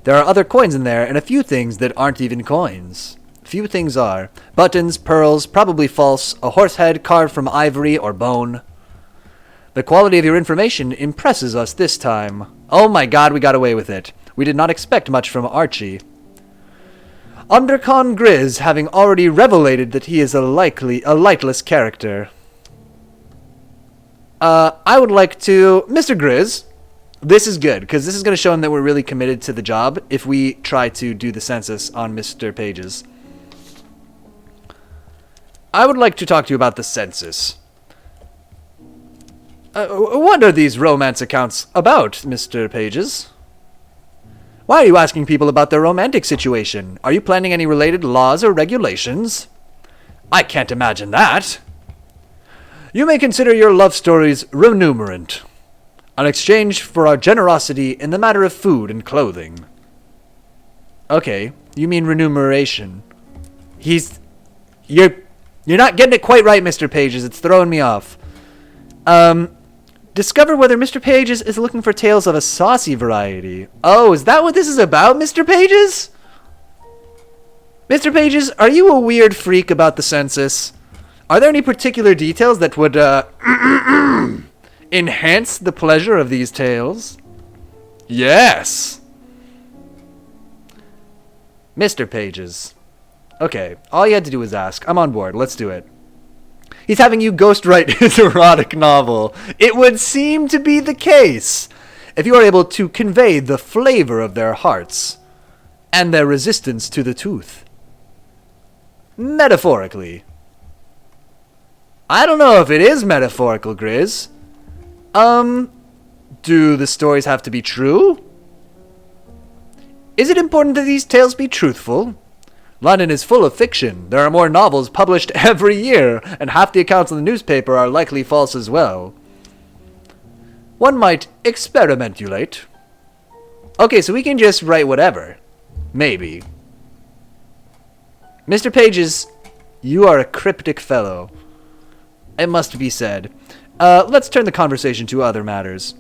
Speaker 1: There are other coins in there, and a few things that aren't even coins. Few things are. Buttons, pearls, probably false, a horse head carved from ivory or bone. The quality of your information impresses us this time. Oh my god, we got away with it. We did not expect much from Archie. Undercon Grizz having already revelated that he is a lightless character. I would like to... Mr. Grizz, this is good, because this is going to show him that we're really committed to the job if we try to do the census on Mr. Pages. I would like to talk to you about the census. What are these romance accounts about, Mr. Pages? Why are you asking people about their romantic situation? Are you planning any related laws or regulations? I can't imagine that. You may consider your love stories remunerant, an exchange for our generosity in the matter of food and clothing. Okay, you mean remuneration. You're not getting it quite right, Mr. Pages. It's throwing me off. Discover whether Mr. Pages is looking for tales of a saucy variety. Oh, is that what this is about, Mr. Pages? Mr. Pages, are you a weird freak about the census? Are there any particular details that would, enhance the pleasure of these tales? Yes! Mr. Pages. Okay, all you had to do was ask. I'm on board. Let's do it. He's having you ghostwrite his erotic novel. It would seem to be the case, if you are able to convey the flavor of their hearts and their resistance to the tooth. Metaphorically. I don't know if it is metaphorical, Grizz. Do the stories have to be true? Is it important that these tales be truthful? London is full of fiction. There are more novels published every year, and half the accounts in the newspaper are likely false as well. One might experimentulate. Okay, so we can just write whatever. Maybe. Mr. Pages, you are a cryptic fellow. It must be said. Let's turn the conversation to other matters.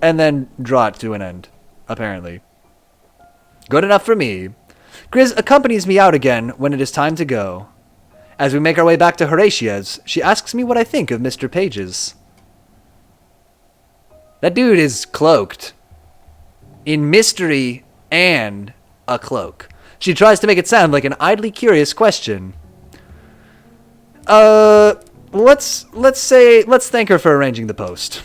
Speaker 1: And then draw it to an end, apparently. Good enough for me. Grizz accompanies me out again when it is time to go. As we make our way back to Horatia's, she asks me what I think of Mr. Pages. That dude is cloaked. In mystery and a cloak. She tries to make it sound like an idly curious question. Let's thank her for arranging the post.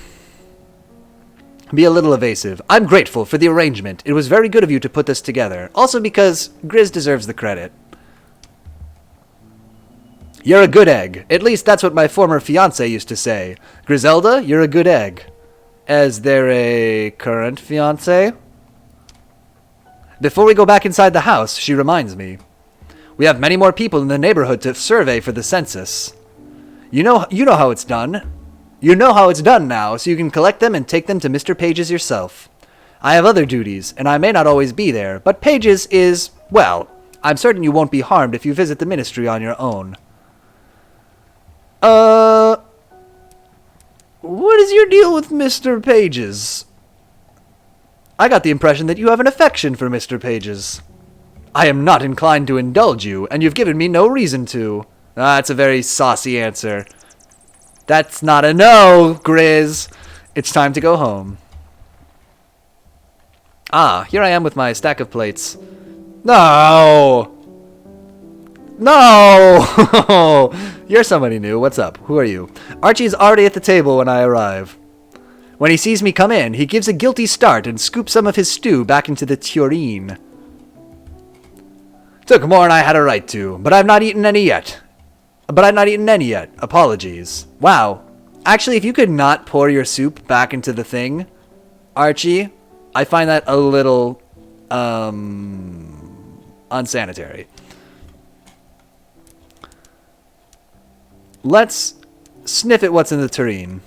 Speaker 1: Be a little evasive. I'm grateful for the arrangement. It was very good of you to put this together. Also because Grizz deserves the credit. You're a good egg. At least that's what my former fiancé used to say. Griselda, you're a good egg. Is there a current fiancé? Before we go back inside the house, she reminds me. We have many more people in the neighborhood to survey for the census. You know how it's done. You know how it's done now, so you can collect them and take them to Mr. Pages yourself. I have other duties, and I may not always be there, but Pages is, well, I'm certain you won't be harmed if you visit the ministry on your own. What is your deal with Mr. Pages? I got the impression that you have an affection for Mr. Pages. I am not inclined to indulge you, and you've given me no reason to. That's a very saucy answer. That's not a no, Grizz. It's time to go home. Ah, here I am with my stack of plates. No! No! You're somebody new. What's up? Who are you? Archie's already at the table when I arrive. When he sees me come in, he gives a guilty start and scoops some of his stew back into the tureen. Took more than I had a right to, but I've not eaten any yet. Apologies. Wow. Actually, if you could not pour your soup back into the thing, Archie, I find that a little, unsanitary. Let's sniff at what's in the tureen.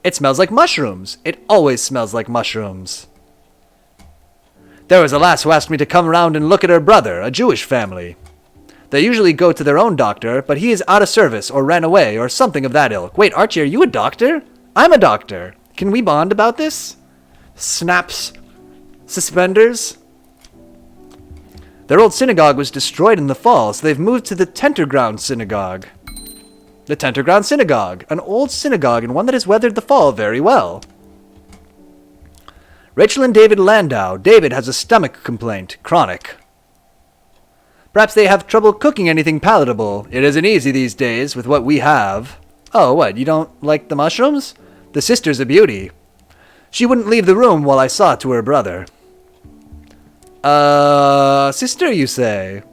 Speaker 1: It smells like mushrooms. It always smells like mushrooms. There was a lass who asked me to come round and look at her brother, a Jewish family. They usually go to their own doctor, but he is out of service or ran away or something of that ilk. Wait, Archie, are you a doctor? I'm a doctor. Can we bond about this? Snaps. Suspenders. Their old synagogue was destroyed in the fall, so they've moved to the Tenterground Synagogue. The Tenterground Synagogue, an old synagogue and one that has weathered the fall very well. Rachel and David Landau. David has a stomach complaint, chronic. Perhaps they have trouble cooking anything palatable. It isn't easy these days with what we have. Oh, what, you don't like the mushrooms? The sister's a beauty. She wouldn't leave the room while I saw to her brother. Sister, you say?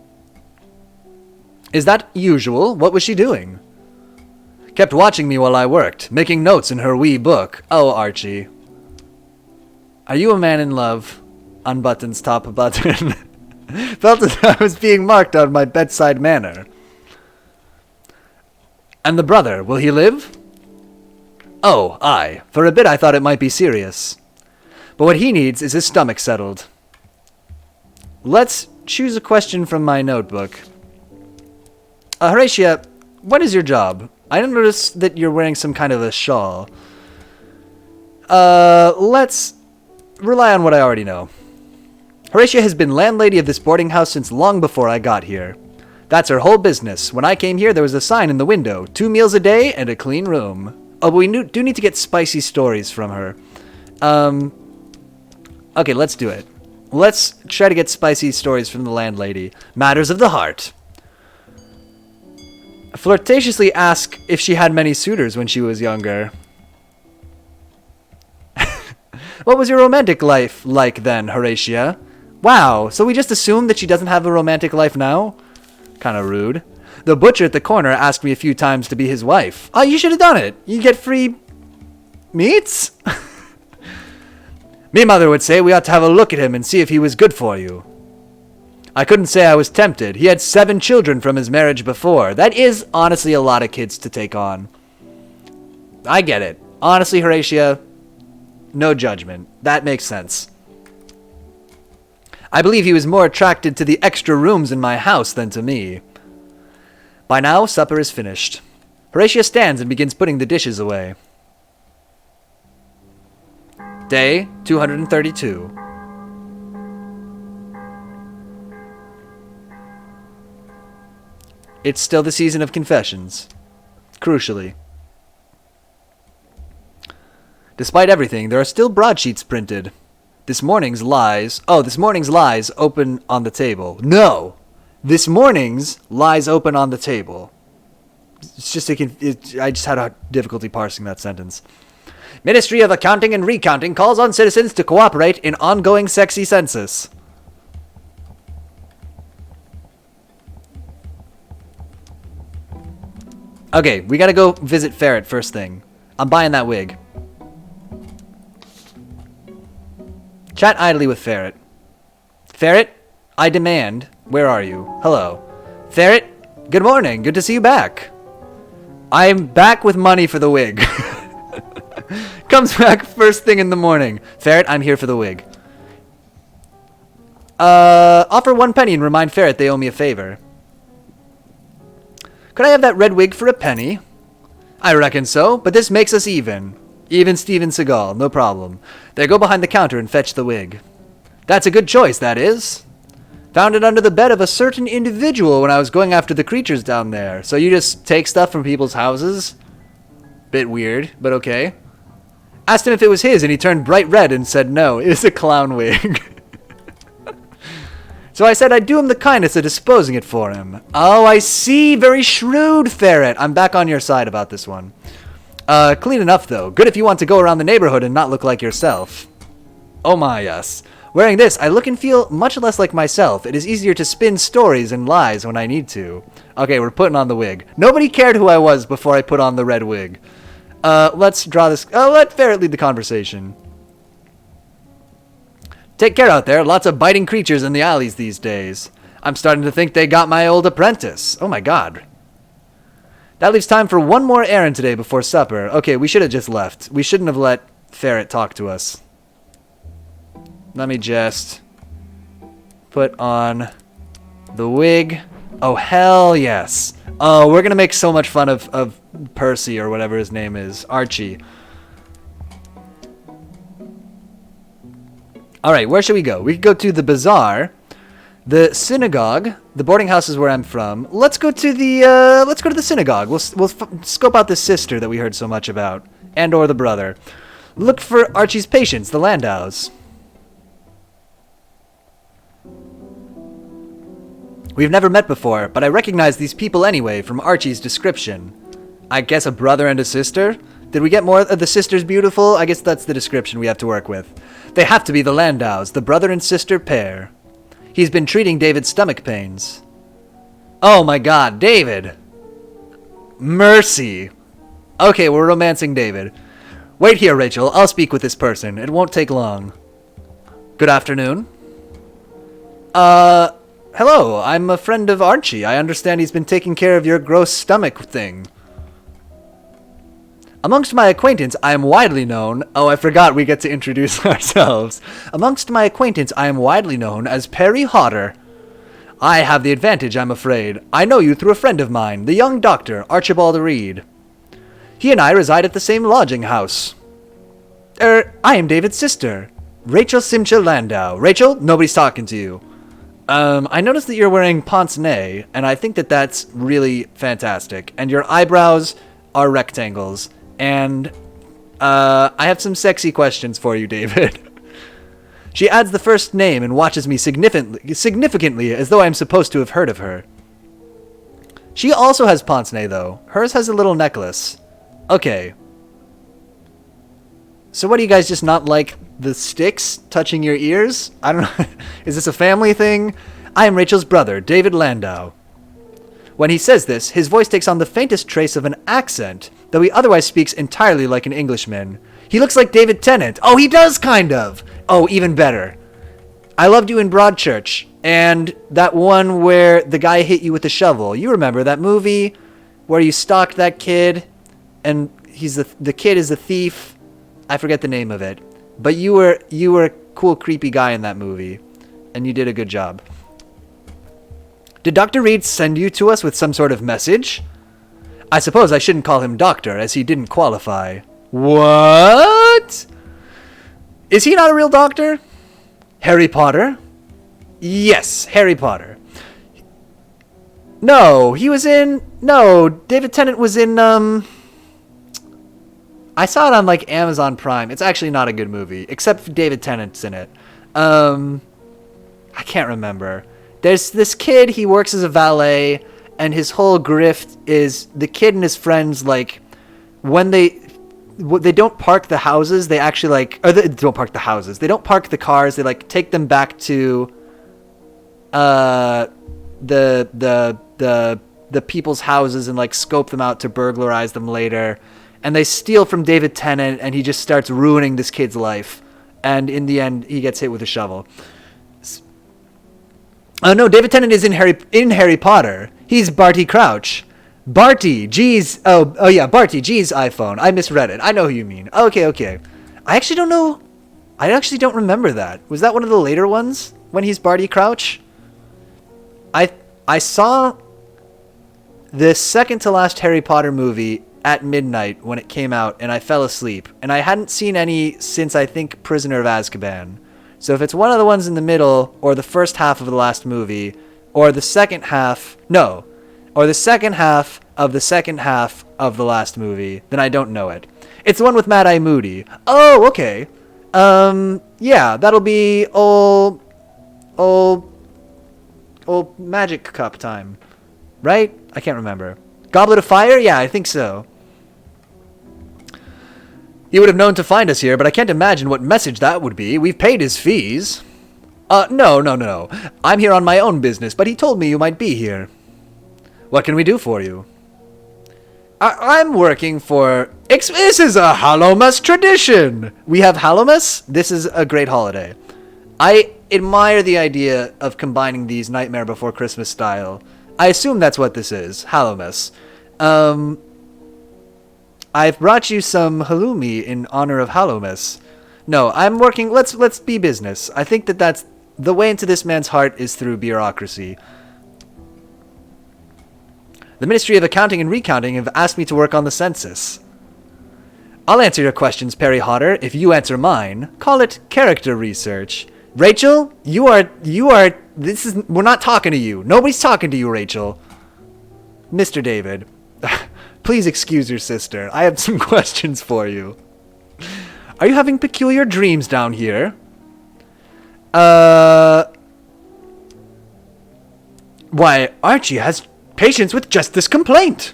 Speaker 1: Is that usual? What was she doing? Kept watching me while I worked, making notes in her wee book. Oh, Archie. Are you a man in love? Unbuttons top button. Felt as I was being marked on my bedside manner. And the brother, will he live? Oh, aye. For a bit I thought it might be serious. But what he needs is his stomach settled. Let's choose a question from my notebook. Horatia, what is your job? I noticed that you're wearing some kind of a shawl. Let's rely on what I already know. Horatia has been landlady of this boarding house since long before I got here. That's her whole business. When I came here, there was a sign in the window. 2 meals a day and a clean room. Oh, but we do need to get spicy stories from her. Okay, let's do it. Let's try to get spicy stories from the landlady. Matters of the heart. Flirtatiously ask if she had many suitors when she was younger. What was your romantic life like then, Horatia? Wow, so we just assume that she doesn't have a romantic life now? Kinda rude. The butcher at the corner asked me a few times to be his wife. Oh, you should have done it. You get free meats? Me mother would say we ought to have a look at him and see if he was good for you. I couldn't say I was tempted. He had 7 children from his marriage before. That is honestly a lot of kids to take on. I get it. Honestly, Horatia, no judgment. That makes sense. I believe he was more attracted to the extra rooms in my house than to me. By now, supper is finished. Horatio stands and begins putting the dishes away. Day 232. It's still the season of confessions. Crucially. Despite everything, there are still broadsheets printed. This morning's lies open on the table. No! This morning's lies open on the table. It's just I just had a difficulty parsing that sentence. Ministry of Accounting and Recounting calls on citizens to cooperate in ongoing sexy census. Okay, we gotta go visit Ferret first thing. I'm buying that wig. Chat idly with Ferret. Ferret, I demand. Where are you? Hello. Ferret, good morning. Good to see you back. I'm back with money for the wig. Comes back first thing in the morning. Ferret, I'm here for the wig. Offer 1 penny and remind Ferret they owe me a favor. Could I have that red wig for a penny? I reckon so, but this makes us even. Even Steven Seagal, no problem. There, go behind the counter and fetch the wig. That's a good choice, that is. Found it under the bed of a certain individual when I was going after the creatures down there. So you just take stuff from people's houses? Bit weird, but okay. Asked him if it was his, and he turned bright red and said no, it was a clown wig. So I said I'd do him the kindness of disposing it for him. Oh, I see. Very shrewd, Ferret. I'm back on your side about this one. Clean enough, though. Good if you want to go around the neighborhood and not look like yourself. Oh my, yes. Wearing this, I look and feel much less like myself. It is easier to spin stories and lies when I need to. Okay, we're putting on the wig. Nobody cared who I was before I put on the red wig. Let's draw this... let Ferret lead the conversation. Take care out there. Lots of biting creatures in the alleys these days. I'm starting to think they got my old apprentice. Oh my god. That leaves time for one more errand today before supper. Okay, we should have just left. We shouldn't have let Ferret talk to us. Let me just put on the wig. Oh, hell yes. Oh, we're going to make so much fun of Percy or whatever his name is. Archie. Alright, where should we go? We could go to the bazaar, the synagogue, the boarding house is where I'm from. Let's go to the synagogue. We'll scope out the sister that we heard so much about, and or the brother. Look for Archie's patients, the Landaus. We've never met before, but I recognize these people anyway from Archie's description. I guess a brother and a sister? Did we get more of the sisters beautiful? I guess that's the description we have to work with. They have to be the Landaus, the brother and sister pair. He's been treating David's stomach pains. Oh my god, David! Mercy! Okay, we're romancing David. Wait here, Rachel. I'll speak with this person. It won't take long. Good afternoon. Hello. I'm a friend of Archie. I understand he's been taking care of your gross stomach thing. Amongst my acquaintance, I am widely known... Oh, I forgot we get to introduce ourselves. Amongst my acquaintance, I am widely known as Perry Hodder. I have the advantage, I'm afraid. I know you through a friend of mine, the young doctor, Archibald Reed. He and I reside at the same lodging house. I am David's sister, Rachel Simcha Landau. Rachel, nobody's talking to you. I noticed that you're wearing pince-nez, and I think that that's really fantastic. And your eyebrows are rectangles. And, I have some sexy questions for you, David. She adds the first name and watches me significantly as though I am supposed to have heard of her. She also has pince-nez, though. Hers has a little necklace. Okay. So what, do you guys just not like the sticks touching your ears? I don't know. Is this a family thing? I am Rachel's brother, David Landau. When he says this, his voice takes on the faintest trace of an accent, though he otherwise speaks entirely like an Englishman. He looks like David Tennant. Oh, he does, kind of. Oh, even better. I loved you in Broadchurch, and that one where the guy hit you with the shovel. You remember that movie where you stalked that kid, and the kid is the thief. I forget the name of it. But you were a cool, creepy guy in that movie. and you did a good job. Did Dr. Reed send you to us with some sort of message? I suppose I shouldn't call him doctor, as he didn't qualify. What? Is he not a real doctor? Harry Potter? Yes, Harry Potter. No, David Tennant was in, I saw it on, like, Amazon Prime. It's actually not a good movie, except David Tennant's in it. I can't remember. There's this kid, he works as a valet, and his whole grift is the kid and his friends, like, when they don't park the houses, they actually, like, or they don't park the houses. They don't park the cars, they, like, take them back to, the people's houses and, like, scope them out to burglarize them later. And they steal from David Tennant, and he just starts ruining this kid's life. And in the end, he gets hit with a shovel. Oh no, David Tennant is in Harry Potter. He's Barty Crouch. Barty, G's. Oh yeah, Barty, G's iPhone. I misread it. I know who you mean. Okay. I actually don't know. I actually don't remember that. Was that one of the later ones when he's Barty Crouch? I saw the second to last Harry Potter movie at midnight when it came out, and I fell asleep. And I hadn't seen any since, I think, Prisoner of Azkaban. So if it's one of the ones in the middle, or the first half of the last movie, or the second half... No. Or the second half of the second half of the last movie, then I don't know it. It's the one with Mad-Eye Moody. Oh, okay. Yeah, that'll be old Magic Cup time. Right? I can't remember. Goblet of Fire? Yeah, I think so. He would have known to find us here, but I can't imagine what message that would be. We've paid his fees. No. I'm here on my own business, but he told me you might be here. What can we do for you? I'm working for... This is a Hallowmas tradition! We have Hallowmas? This is a great holiday. I admire the idea of combining these Nightmare Before Christmas style. I assume that's what this is. Hallowmas. I've brought you some halloumi in honor of Hallowmas. No, I'm working... Let's be business. I think that's... The way into this man's heart is through bureaucracy. The Ministry of Accounting and Recounting have asked me to work on the census. I'll answer your questions, Perry Hodder, if you answer mine. Call it character research. Rachel, we're not talking to you. Nobody's talking to you, Rachel. Mr. David... Please excuse your sister. I have some questions for you. Are you having peculiar dreams down here? Why, Archie has patients with just this complaint.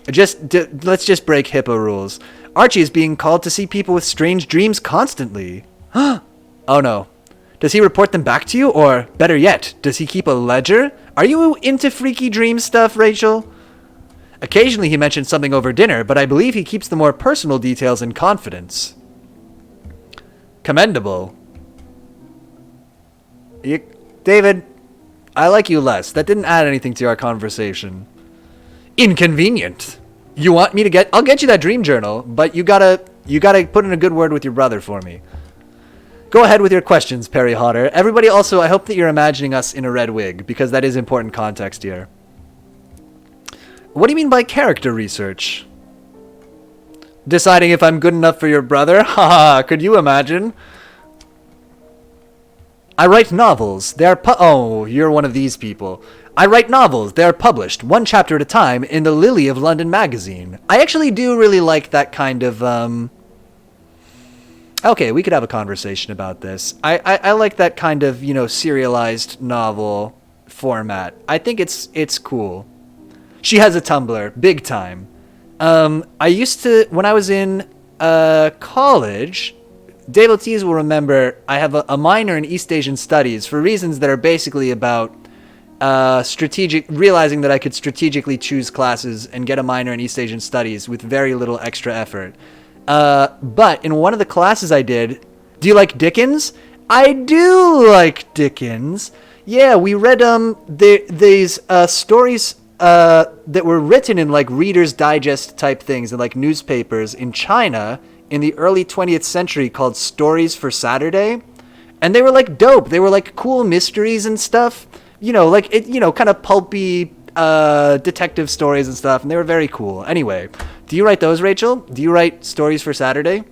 Speaker 1: Let's just break HIPAA rules. Archie is being called to see people with strange dreams constantly. Oh no. Does he report them back to you? Or, better yet, does he keep a ledger? Are you into freaky dream stuff, Rachel? Occasionally he mentions something over dinner, but I believe he keeps the more personal details in confidence. Commendable. David, I like you less. That didn't add anything to our conversation. Inconvenient. You want me to I'll get you that dream journal, but you gotta put in a good word with your brother for me. Go ahead with your questions, Perry Hodder. Everybody also, I hope that you're imagining us in a red wig, because that is important context here. What do you mean by character research? Deciding if I'm good enough for your brother? Haha, could you imagine? I write novels. They are oh, you're one of these people. I write novels. They are published, one chapter at a time, in the Lily of London magazine. I actually do really like that kind of, Okay, we could have a conversation about this. I like that kind of, serialized novel format. I think it's cool. She has a Tumblr, big time. I used to, when I was in college, devotees will remember I have a minor in East Asian Studies for reasons that are basically about realizing that I could strategically choose classes and get a minor in East Asian Studies with very little extra effort. But in one of the classes I did, do you like Dickens? I do like Dickens. Yeah, we read these stories that were written in like Reader's Digest type things and like newspapers in China in the early 20th century called Stories for Saturday. And they were like dope. They were like cool mysteries and stuff. Like it, kind of pulpy detective stories and stuff. And they were very cool. Anyway, do you write those, Rachel? Do you write stories for Saturday?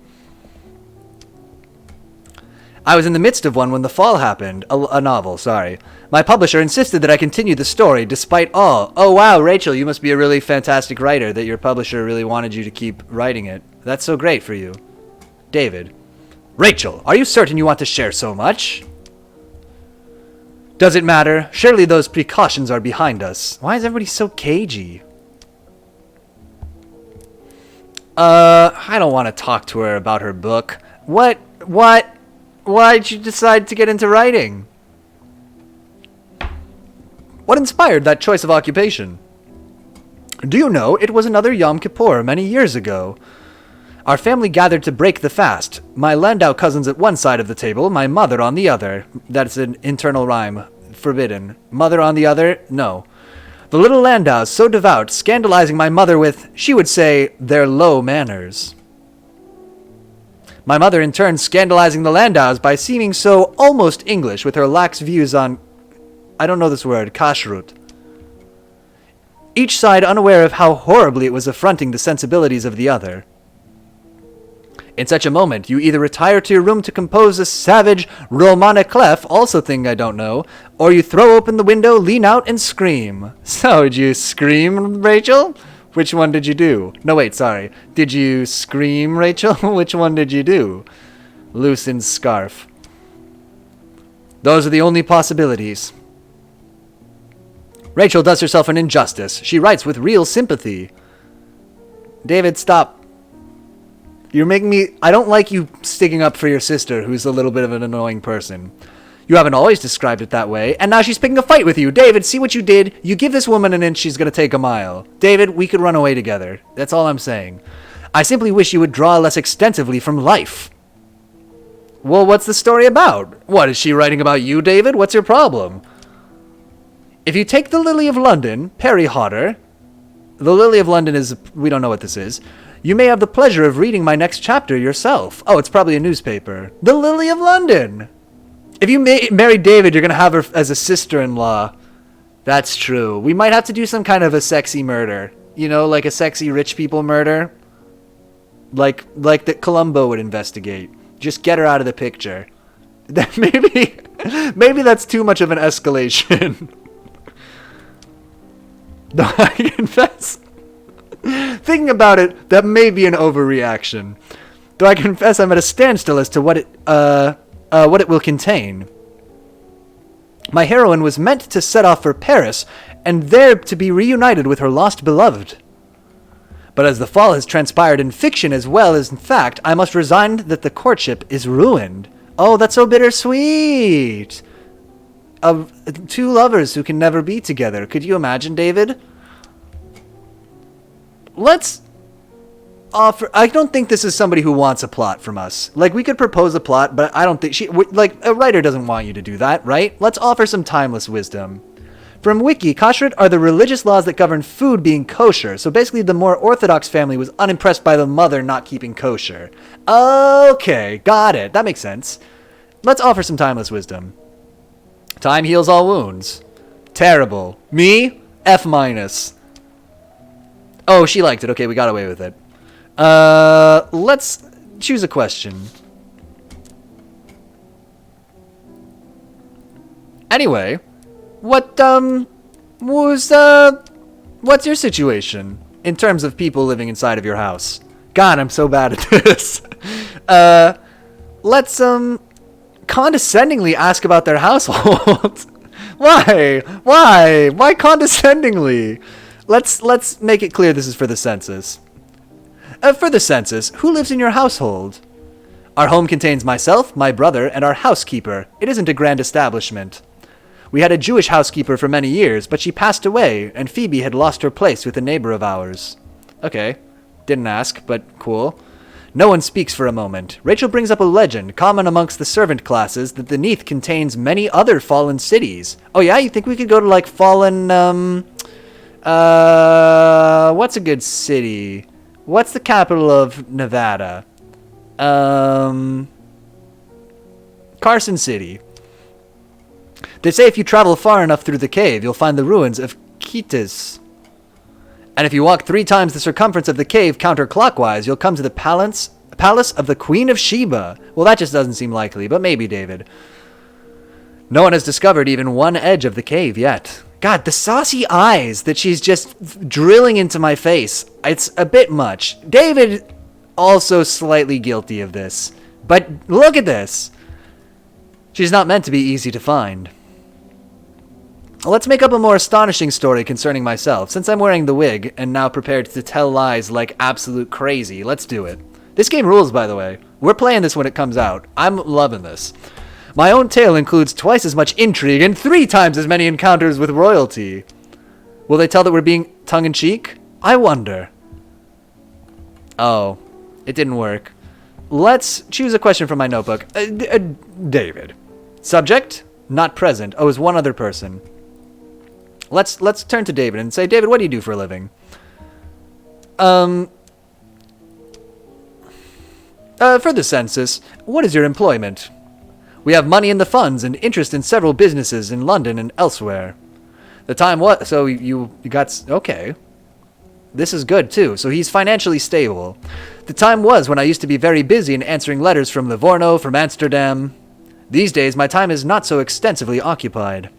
Speaker 1: I was in the midst of one when the fall happened. A novel, sorry. My publisher insisted that I continue the story despite all. Oh, wow, Rachel, you must be a really fantastic writer that your publisher really wanted you to keep writing it. That's so great for you. David. Rachel, are you certain you want to share so much? Does it matter? Surely those precautions are behind us. Why is everybody so cagey? I don't want to talk to her about her book. What? Why'd you decide to get into writing? What inspired that choice of occupation? Do you know, it was another Yom Kippur many years ago. Our family gathered to break the fast. My Landau cousins at one side of the table, my mother on the other. That's an internal rhyme. Forbidden. Mother on the other? No. The little Landaus, so devout, scandalizing my mother with, she would say, their low manners. My mother in turn scandalizing the Landaus by seeming so almost English with her lax views on, I don't know this word, kashrut. Each side unaware of how horribly it was affronting the sensibilities of the other. In such a moment, you either retire to your room to compose a savage Romane clef, also thing I don't know, or you throw open the window, lean out, and scream. So, did you scream, Rachel? Which one did you do? No, wait, sorry. Did you scream, Rachel? Which one did you do? Loosen scarf. Those are the only possibilities. Rachel does herself an injustice. She writes with real sympathy. David, stop. You're making me... I don't like you sticking up for your sister, who's a little bit of an annoying person. You haven't always described it that way, and now she's picking a fight with you. David, see what you did? You give this woman an inch, she's going to take a mile. David, we could run away together. That's all I'm saying. I simply wish you would draw less extensively from life. Well, what's the story about? What, is she writing about you, David? What's your problem? If you take the Lily of London, Perry Hodder... The Lily of London is... We don't know what this is. You may have the pleasure of reading my next chapter yourself. Oh, it's probably a newspaper. The Lily of London! If you marry David, you're going to have her as a sister-in-law. That's true. We might have to do some kind of a sexy murder. You know, like a sexy rich people murder. Like that Columbo would investigate. Just get her out of the picture. Maybe that's too much of an escalation. Though I confess, thinking about it, that may be an overreaction. Though I confess I'm at a standstill as to what it will contain. My heroine was meant to set off for Paris, and there to be reunited with her lost beloved. But as the fall has transpired in fiction as well as in fact, I must resign that the courtship is ruined. Oh, that's so bittersweet! Of two lovers who can never be together. Could you imagine, David? Let's offer... I don't think this is somebody who wants a plot from us. Like, we could propose a plot, but I don't think she... Like, a writer doesn't want you to do that, right? Let's offer some timeless wisdom. From Wiki, kashrut are the religious laws that govern food being kosher. So basically, the more orthodox family was unimpressed by the mother not keeping kosher. Okay, got it. That makes sense. Let's offer some timeless wisdom. Time heals all wounds. Terrible. Me? F-. Oh, she liked it. Okay, we got away with it. Let's choose a question. Anyway, what's your situation in terms of people living inside of your house? God, I'm so bad at this. Let's, condescendingly ask about their household. Why condescendingly? Let's make it clear this is for the census. For the census, who lives in your household? Our home contains myself, my brother, and our housekeeper. It isn't a grand establishment. We had a Jewish housekeeper for many years, but she passed away, and Phoebe had lost her place with a neighbor of ours. Okay, didn't ask, but cool. No one speaks for a moment. Rachel brings up a legend, common amongst the servant classes, that the Neath contains many other fallen cities. Oh yeah, you think we could go to, like, fallen, what's a good city? What's the capital of Nevada? Carson City. They say if you travel far enough through the cave, you'll find the ruins of Kitis. And if you walk 3 times the circumference of the cave counterclockwise, you'll come to the palace of the Queen of Sheba. Well, that just doesn't seem likely, but maybe, David. No one has discovered even one edge of the cave yet. God, the saucy eyes that she's just drilling into my face. It's a bit much. David, also slightly guilty of this. But look at this. She's not meant to be easy to find. Let's make up a more astonishing story concerning myself. Since I'm wearing the wig and now prepared to tell lies like absolute crazy, let's do it. This game rules, by the way. We're playing this when it comes out. I'm loving this. My own tale includes twice as much intrigue and 3 times as many encounters with royalty. Will they tell that we're being tongue-in-cheek? I wonder. Oh, it didn't work. Let's choose a question from my notebook. David. Subject? Not present. Oh, is one other person. Let's turn to David and say, David, what do you do for a living? For the census, what is your employment? We have money in the funds and interest in several businesses in London and elsewhere. The time was... So you got... Okay. This is good, too. So he's financially stable. The time was when I used to be very busy in answering letters from Livorno, from Amsterdam. These days, my time is not so extensively occupied.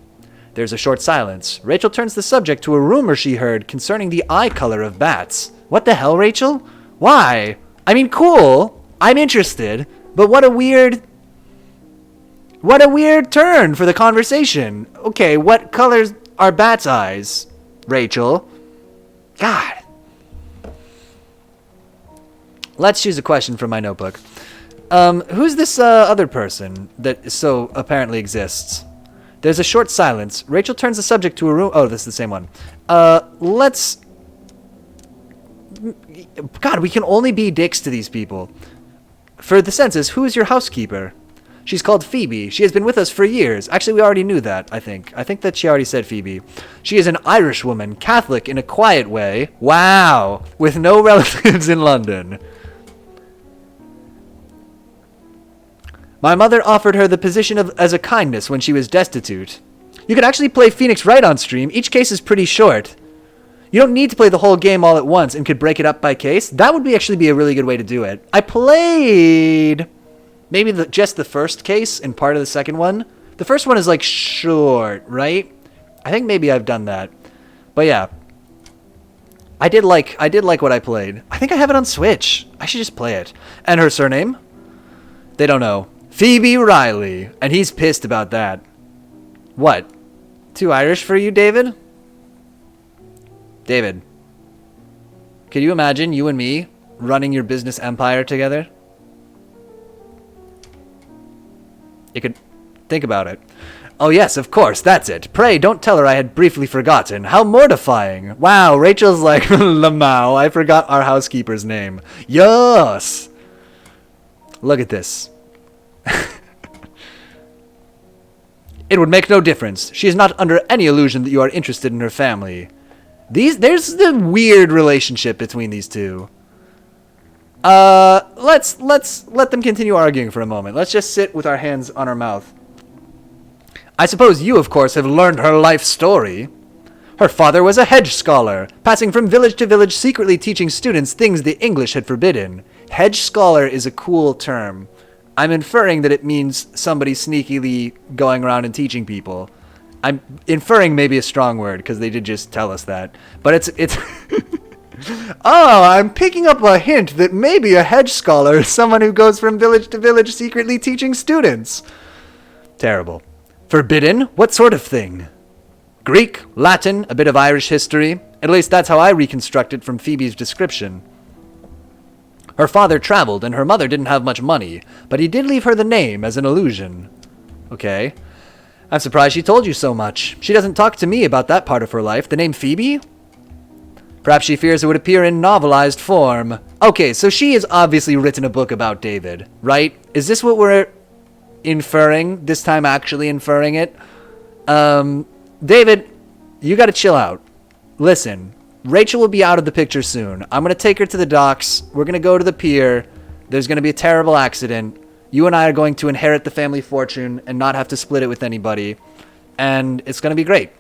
Speaker 1: There's a short silence. Rachel turns the subject to a rumor she heard concerning the eye color of bats. What the hell, Rachel? Why? I mean, cool. I'm interested. But what a weird turn for the conversation. Okay, what colors are bats' eyes, Rachel? God. Let's choose a question from my notebook. Who's this other person that so apparently exists? There's a short silence. Rachel turns the subject to a room. Oh, this is the same one. Let's... God, we can only be dicks to these people. For the census, who is your housekeeper? She's called Phoebe. She has been with us for years. Actually, we already knew that, I think. I think that she already said Phoebe. She is an Irish woman, Catholic in a quiet way. Wow. With no relatives in London. My mother offered her the position as a kindness when she was destitute. You could actually play Phoenix Wright on stream. Each case is pretty short. You don't need to play the whole game all at once and could break it up by case. That would actually be a really good way to do it. I played maybe just the first case and part of the second one. The first one is like short, right? I think maybe I've done that. But yeah. I did like what I played. I think I have it on Switch. I should just play it. And her surname? They don't know. Phoebe Riley. And he's pissed about that. What? Too Irish for you, David? David. Could you imagine you and me running your business empire together? You could think about it. Oh yes, of course, that's it. Pray, don't tell her I had briefly forgotten. How mortifying. Wow, Rachel's like, Lamau, I forgot our housekeeper's name. Yes! Look at this. It would make no difference. She is not under any illusion that you are interested in her family. There's the weird relationship between these two. Let's let them continue arguing for a moment. Let's just sit with our hands on our mouth. I suppose you, of course, have learned her life story. Her father was a hedge scholar, passing from village to village, secretly teaching students things the English had forbidden. Hedge scholar is a cool term. I'm inferring that it means somebody sneakily going around and teaching people. I'm inferring maybe a strong word, because they did just tell us that. But it's... Oh, I'm picking up a hint that maybe a hedge scholar is someone who goes from village to village secretly teaching students. Terrible. Forbidden? What sort of thing? Greek, Latin, a bit of Irish history. At least that's how I reconstruct it from Phoebe's description. Her father traveled, and her mother didn't have much money, but he did leave her the name as an illusion. Okay. I'm surprised she told you so much. She doesn't talk to me about that part of her life. The name Phoebe? Perhaps she fears it would appear in novelized form. Okay, so she has obviously written a book about David, right? Is this what we're inferring? This time actually inferring it? David, you gotta chill out. Listen, Rachel will be out of the picture soon. I'm gonna take her to the docks. We're gonna go to the pier. There's gonna be a terrible accident. You and I are going to inherit the family fortune and not have to split it with anybody. And it's going to be great.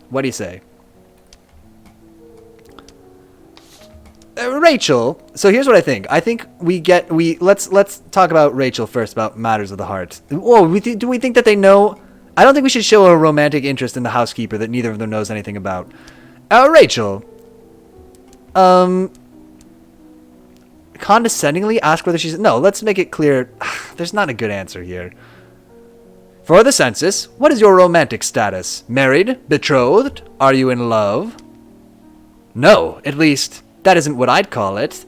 Speaker 1: What do you say? Rachel. So here's what I think. I think let's talk about Rachel first, about matters of the heart. Whoa, do we think that they know? I don't think we should show a romantic interest in the housekeeper that neither of them knows anything about. Rachel. Condescendingly ask whether she's... No, let's make it clear. There's not a good answer here. For the census, what is your romantic status? Married? Betrothed? Are you in love? No, at least, that isn't what I'd call it.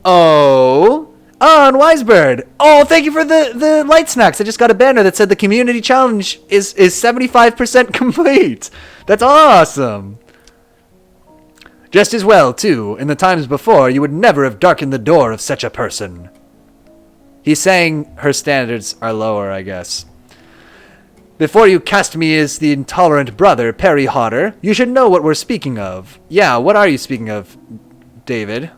Speaker 1: Oh, and Wisebird. Oh, thank you for the light snacks. I just got a banner that said the community challenge is 75% complete. That's awesome. Just as well, too, in the times before, you would never have darkened the door of such a person. He's saying her standards are lower, I guess. Before you cast me as the intolerant brother, Perry Hodder, you should know what we're speaking of. Yeah, what are you speaking of, David?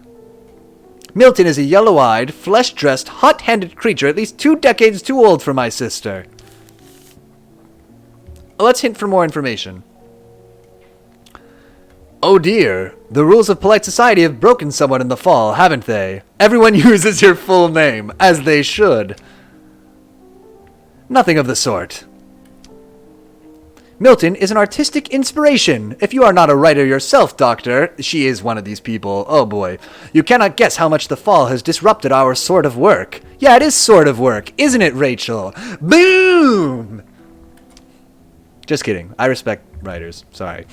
Speaker 1: Milton is a yellow-eyed, flesh-dressed, hot-handed creature at least 2 decades too old for my sister. Let's hint for more information. Oh dear, the rules of polite society have broken somewhat in the fall, haven't they? Everyone uses your full name, as they should. Nothing of the sort. Milton is an artistic inspiration. If you are not a writer yourself, Doctor, she is one of these people, oh boy, you cannot guess how much the fall has disrupted our sort of work. Yeah, it is sort of work, isn't it, Rachel? Boom! Just kidding. I respect writers. Sorry.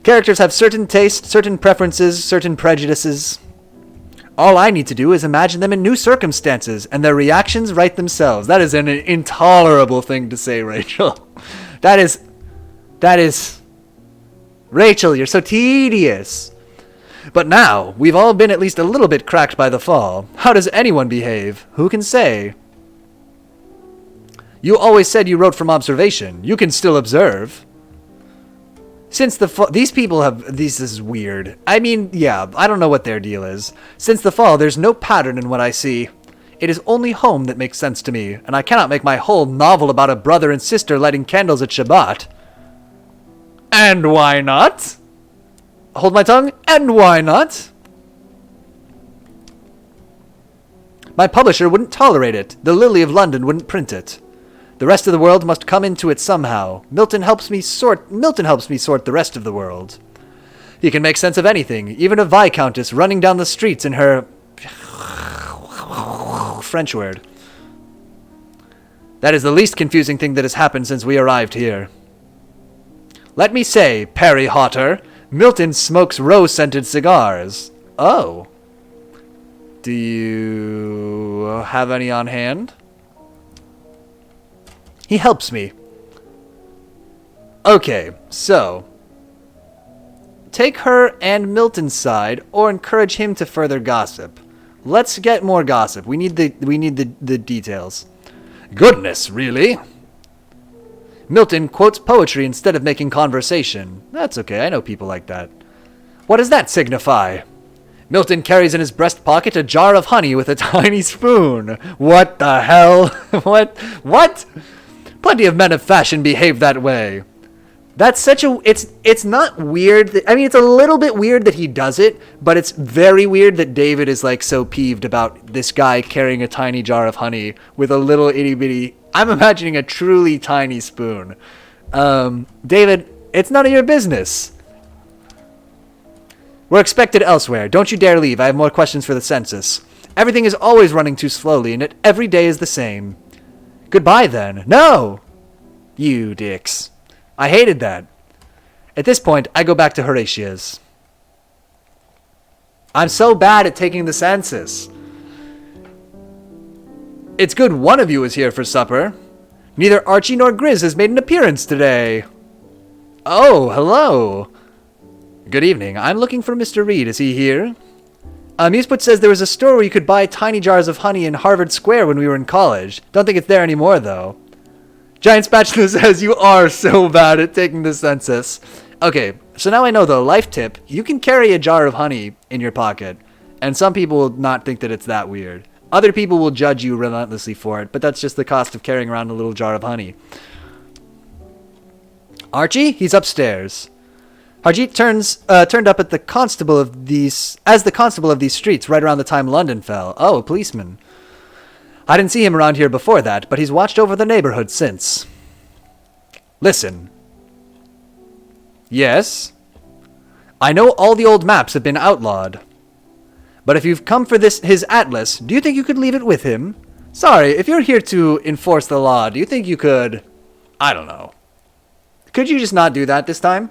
Speaker 1: Characters have certain tastes, certain preferences, certain prejudices. All I need to do is imagine them in new circumstances, and their reactions write themselves. That is an intolerable thing to say, Rachel. That is... Rachel, you're so tedious. But now, we've all been at least a little bit cracked by the fall. How does anyone behave? Who can say? You always said you wrote from observation. You can still observe. Since the fall, these people have, this is weird. I mean, yeah, I don't know what their deal is. Since the fall, there's no pattern in what I see. It is only home that makes sense to me, and I cannot make my whole novel about a brother and sister lighting candles at Shabbat. And why not? Hold my tongue. And why not? My publisher wouldn't tolerate it. The Lily of London wouldn't print it. The rest of the world must come into it somehow. Milton helps me sort the rest of the world. He can make sense of anything, even a viscountess running down the streets in her French word. That is the least confusing thing that has happened since we arrived here. Let me say, Perry Hodder, Milton smokes rose-scented cigars. Oh. Do you have any on hand? He helps me. Okay, so take her and Milton's side, or encourage him to further gossip. Let's get more gossip. We need the details. Goodness, really? Milton quotes poetry instead of making conversation. That's okay, I know people like that. What does that signify? Milton carries in his breast pocket a jar of honey with a tiny spoon. What the hell? What? Plenty of men of fashion behave that way. That's such a... It's not weird. I mean, it's a little bit weird that he does it, but it's very weird that David is, like, so peeved about this guy carrying a tiny jar of honey with a little itty-bitty... I'm imagining a truly tiny spoon. David, it's none of your business. We're expected elsewhere. Don't you dare leave. I have more questions for the census. Everything is always running too slowly, and every day is the same. Goodbye, then. No! You dicks. I hated that. At this point, I go back to Horatia's. I'm so bad at taking the census. It's good one of you is here for supper. Neither Archie nor Grizz has made an appearance today. Oh, hello. Good evening. I'm looking for Mr. Reed. Is he here? Museput says there was a store where you could buy tiny jars of honey in Harvard Square when we were in college. Don't think it's there anymore, though. Giant Spatula says you are so bad at taking the census. Okay, so now I know the life tip. You can carry a jar of honey in your pocket, and some people will not think that it's that weird. Other people will judge you relentlessly for it, but that's just the cost of carrying around a little jar of honey. Archie? He's upstairs. Harjeet turned up at the constable of these streets right around the time London fell. Oh, a policeman. I didn't see him around here before that, but he's watched over the neighborhood since. Listen. Yes? I know all the old maps have been outlawed. But if you've come for his atlas, do you think you could leave it with him? Sorry, if you're here to enforce the law, do you think you could... I don't know. Could you just not do that this time?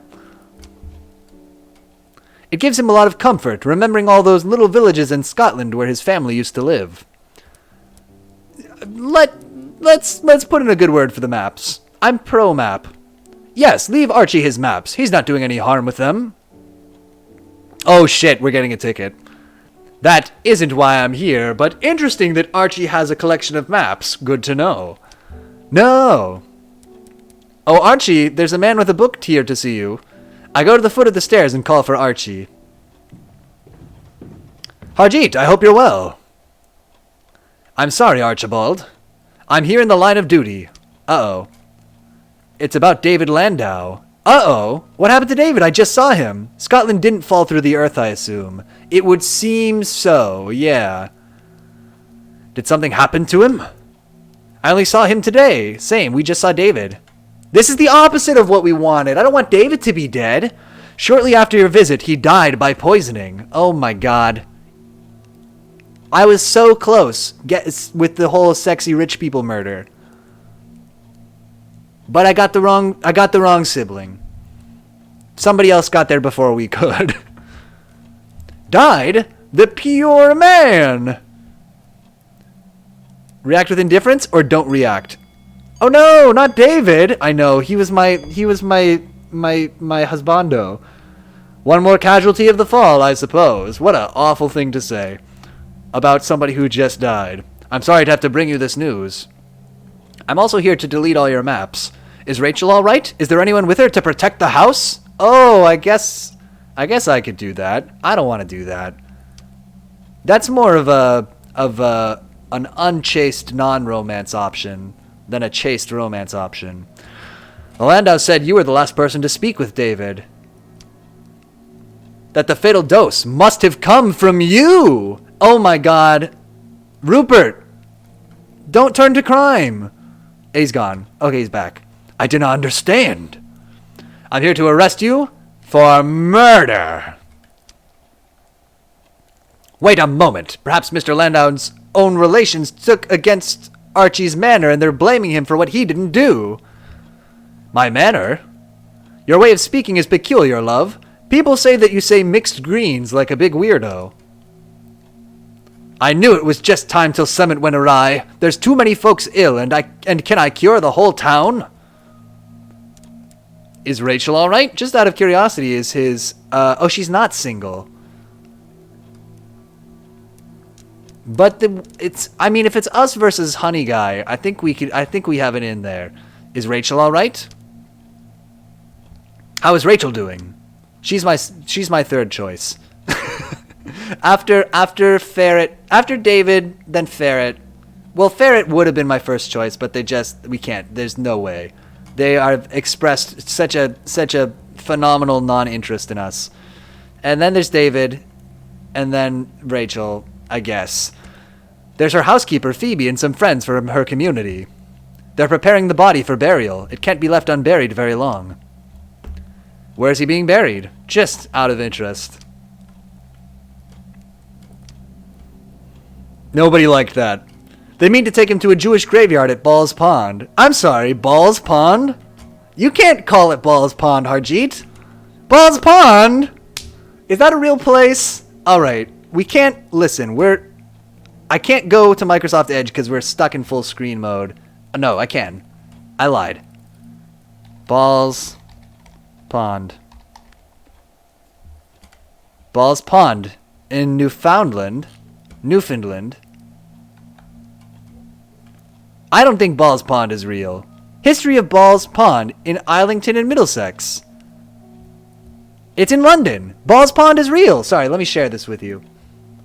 Speaker 1: It gives him a lot of comfort, remembering all those little villages in Scotland where his family used to live. Let's put in a good word for the maps. I'm pro-map. Yes, leave Archie his maps. He's not doing any harm with them. Oh shit, we're getting a ticket. That isn't why I'm here, but interesting that Archie has a collection of maps. Good to know. No. Oh, Archie, there's a man with a book here to see you. I go to the foot of the stairs and call for Archie. Harjeet, I hope you're well. I'm sorry, Archibald. I'm here in the line of duty. Uh-oh. It's about David Landau. Uh-oh. What happened to David? I just saw him. Scotland didn't fall through the earth, I assume. It would seem so, yeah. Did something happen to him? I only saw him today. Same, we just saw David. This is the opposite of what we wanted. I don't want David to be dead. Shortly after your visit, he died by poisoning. Oh my god. I was so close with the whole sexy rich people murder. But I got the wrong sibling. Somebody else got there before we could. Died? The pure man! React with indifference or don't react? Oh no, not David! I know, he was my husbando. One more casualty of the fall, I suppose. What an awful thing to say. About somebody who just died. I'm sorry to have to bring you this news. I'm also here to delete all your maps. Is Rachel alright? Is there anyone with her to protect the house? Oh, I guess I could do that. I don't want to do that. That's more of an unchaste non-romance option than a chaste romance option. Landau said you were the last person to speak with David. That the fatal dose must have come from you! Oh my god. Rupert! Don't turn to crime! He's gone. Okay, he's back. I do not understand. I'm here to arrest you for murder. Wait a moment. Perhaps Mr. Landau's own relations took against Archie's manner and they're blaming him for what he didn't do. My manner? Your way of speaking is peculiar, love. People say that you say mixed greens like a big weirdo. I knew it was just time till Summit went awry. There's too many folks ill, and can I cure the whole town? Is Rachel alright? Just out of curiosity, is his... oh, she's not single. But I mean, if it's us versus Honey Guy, I think we have it in there. Is Rachel alright? How is Rachel doing? She's my third choice. After Ferret, after David, then Ferret. Well, Ferret would have been my first choice, but we can't. There's no way. They are expressed such a phenomenal non-interest in us. And then there's David, and then Rachel, I guess. There's her housekeeper, Phoebe, and some friends from her community. They're preparing the body for burial. It can't be left unburied very long. Where is he being buried? Just out of interest. Nobody liked that. They mean to take him to a Jewish graveyard at Ball's Pond. I'm sorry, Ball's Pond? You can't call it Ball's Pond, Harjeet. Ball's Pond? Is that a real place? Alright, we can't... Listen, I can't go to Microsoft Edge because we're stuck in full screen mode. No, I can. I lied. Ball's Pond. Ball's Pond in Newfoundland. I don't think Ball's Pond is real. History of Ball's Pond in Islington and Middlesex. It's in London. Ball's Pond is real. Sorry, let me share this with you.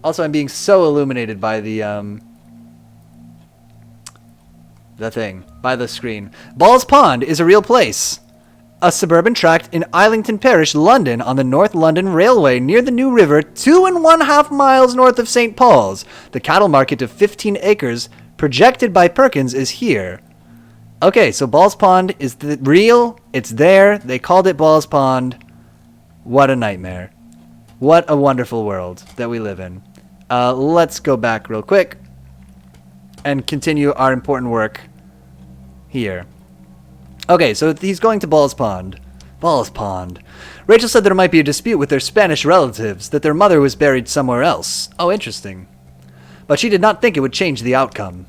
Speaker 1: Also, I'm being so illuminated by the the thing, by the screen. Balls Pond is a real place. A suburban tract in Islington Parish, London, on the North London Railway, near the New River, 2.5 miles north of St. Paul's. The cattle market of 15 acres, projected by Perkins, is here. Okay, so Balls Pond is real. It's there. They called it Balls Pond. What a nightmare. What a wonderful world that we live in. Let's go back real quick and continue our important work here. Okay, so he's going to Balls Pond. Balls Pond. Rachel said there might be a dispute with their Spanish relatives, that their mother was buried somewhere else. Oh, interesting. But she did not think it would change the outcome.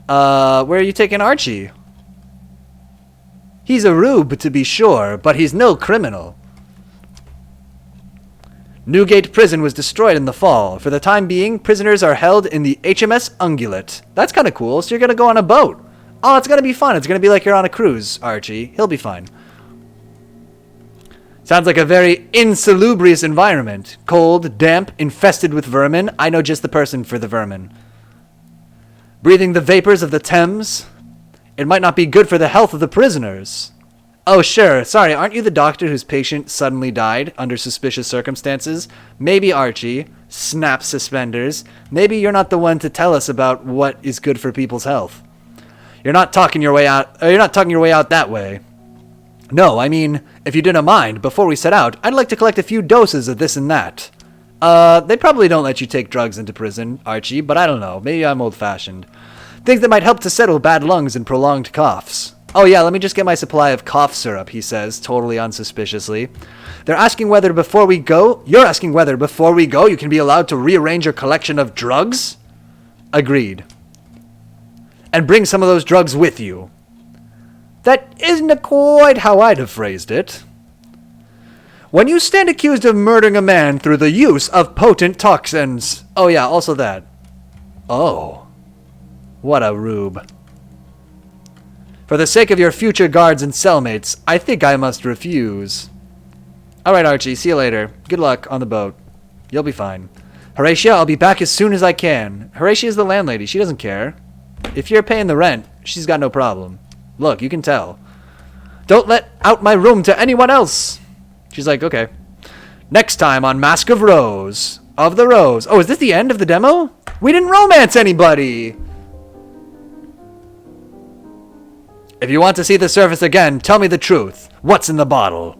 Speaker 1: Where are you taking Archie? He's a rube, to be sure, but he's no criminal. Newgate Prison was destroyed in the fall. For the time being, prisoners are held in the HMS Ungulate. That's kind of cool, so you're going to go on a boat. Oh, it's going to be fun. It's going to be like you're on a cruise, Archie. He'll be fine. Sounds like a very insalubrious environment. Cold, damp, infested with vermin. I know just the person for the vermin. Breathing the vapors of the Thames. It might not be good for the health of the prisoners. Oh, sure. Sorry, aren't you the doctor whose patient suddenly died under suspicious circumstances? Maybe Archie. Snap suspenders. Maybe you're not the one to tell us about what is good for people's health. You're not talking your way out that way. No, I mean, if you didn't mind, before we set out, I'd like to collect a few doses of this and that. They probably don't let you take drugs into prison, Archie, but I don't know. Maybe I'm old-fashioned. Things that might help to settle bad lungs and prolonged coughs. Oh yeah, let me just get my supply of cough syrup, he says, totally unsuspiciously. You're asking whether before we go you can be allowed to rearrange your collection of drugs? Agreed. And bring some of those drugs with you. That isn't quite how I'd have phrased it. When you stand accused of murdering a man through the use of potent toxins. Oh yeah, also that. Oh. What a rube. For the sake of your future guards and cellmates, I think I must refuse. Alright, Archie, see you later. Good luck on the boat. You'll be fine. Horatia, I'll be back as soon as I can. Horatia is the landlady. She doesn't care. If you're paying the rent, she's got no problem. Look, you can tell. Don't let out my room to anyone else. She's like, okay. Next time on Mask of Rose. Of the Rose. Oh, is this the end of the demo? We didn't romance anybody. If you want to see the surface again, tell me the truth. What's in the bottle?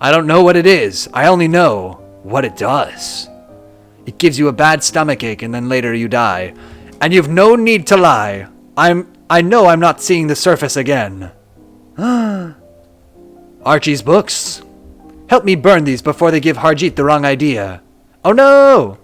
Speaker 1: I don't know what it is. I only know what it does. It gives you a bad stomachache and then later you die. And you've no need to lie. I know I'm not seeing the surface again. Archie's books. Help me burn these before they give Harjeet the wrong idea. Oh no!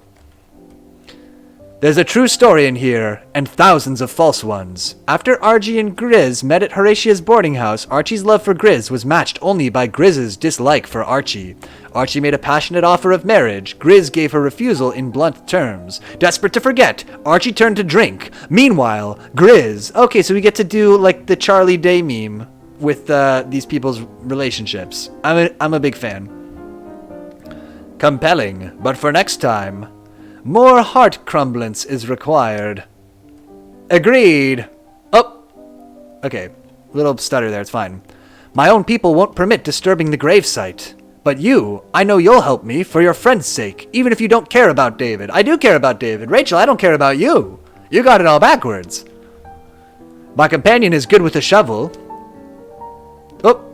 Speaker 1: There's a true story in here, and thousands of false ones. After Archie and Grizz met at Horatia's boarding house, Archie's love for Grizz was matched only by Grizz's dislike for Archie. Archie made a passionate offer of marriage. Grizz gave her refusal in blunt terms. Desperate to forget, Archie turned to drink. Meanwhile, Grizz... Okay, so we get to do, like, the Charlie Day meme with these people's relationships. I'm a big fan. Compelling, but for next time... More heart crumblance is required. Agreed. Oh. Okay. Little stutter there. It's fine. My own people won't permit disturbing the gravesite. But you, I know you'll help me for your friend's sake, even if you don't care about David. I do care about David. Rachel, I don't care about you. You got it all backwards. My companion is good with a shovel. Oh.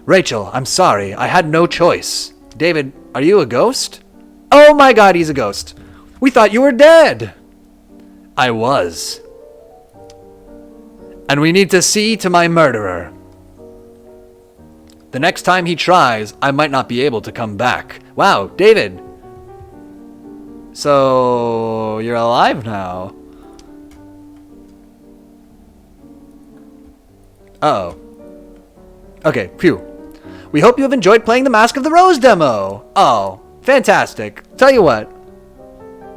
Speaker 1: Rachel, I'm sorry. I had no choice. David, are you a ghost? Oh my god, he's a ghost. We thought you were dead. I was. And we need to see to my murderer. The next time he tries, I might not be able to come back. Wow, David. So, you're alive now. Uh-oh. Okay, phew. We hope you have enjoyed playing the Mask of the Rose demo. Oh. Fantastic. Tell you what.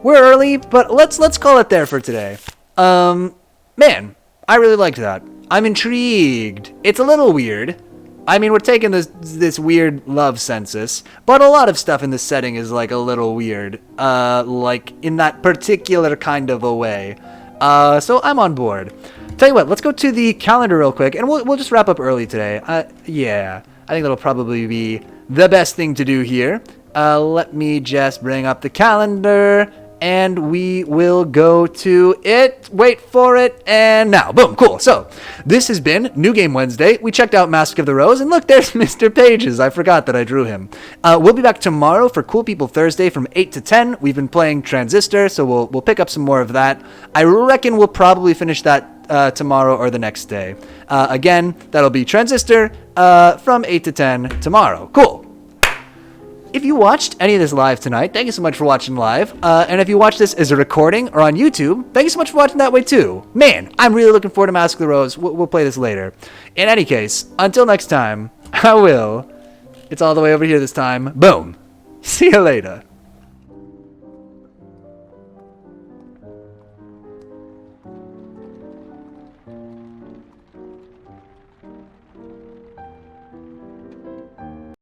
Speaker 1: We're early, but let's call it there for today. Man, I really liked that. I'm intrigued. It's a little weird. I mean, we're taking this weird love census, but a lot of stuff in this setting is like a little weird. Like in that particular kind of a way. So I'm on board. Tell you what, let's go to the calendar real quick, and we'll just wrap up early today. Yeah, I think that'll probably be the best thing to do here. Let me just bring up the calendar, and we will go to it. Wait for it, and now, boom, cool. So, this has been New Game Wednesday. We checked out Mask of the Rose, and look, there's Mr. Pages. I forgot that I drew him. We'll be back tomorrow for Cool People Thursday from 8 to 10. We've been playing Transistor, so we'll pick up some more of that. I reckon we'll probably finish that tomorrow or the next day. Again, that'll be Transistor from 8 to 10 tomorrow. Cool. If you watched any of this live tonight, thank you so much for watching live. And if you watch this as a recording or on YouTube, thank you so much for watching that way too. Man, I'm really looking forward to Mask of the Rose. We'll play this later. In any case, until next time, I will. It's all the way over here this time. Boom. See you later.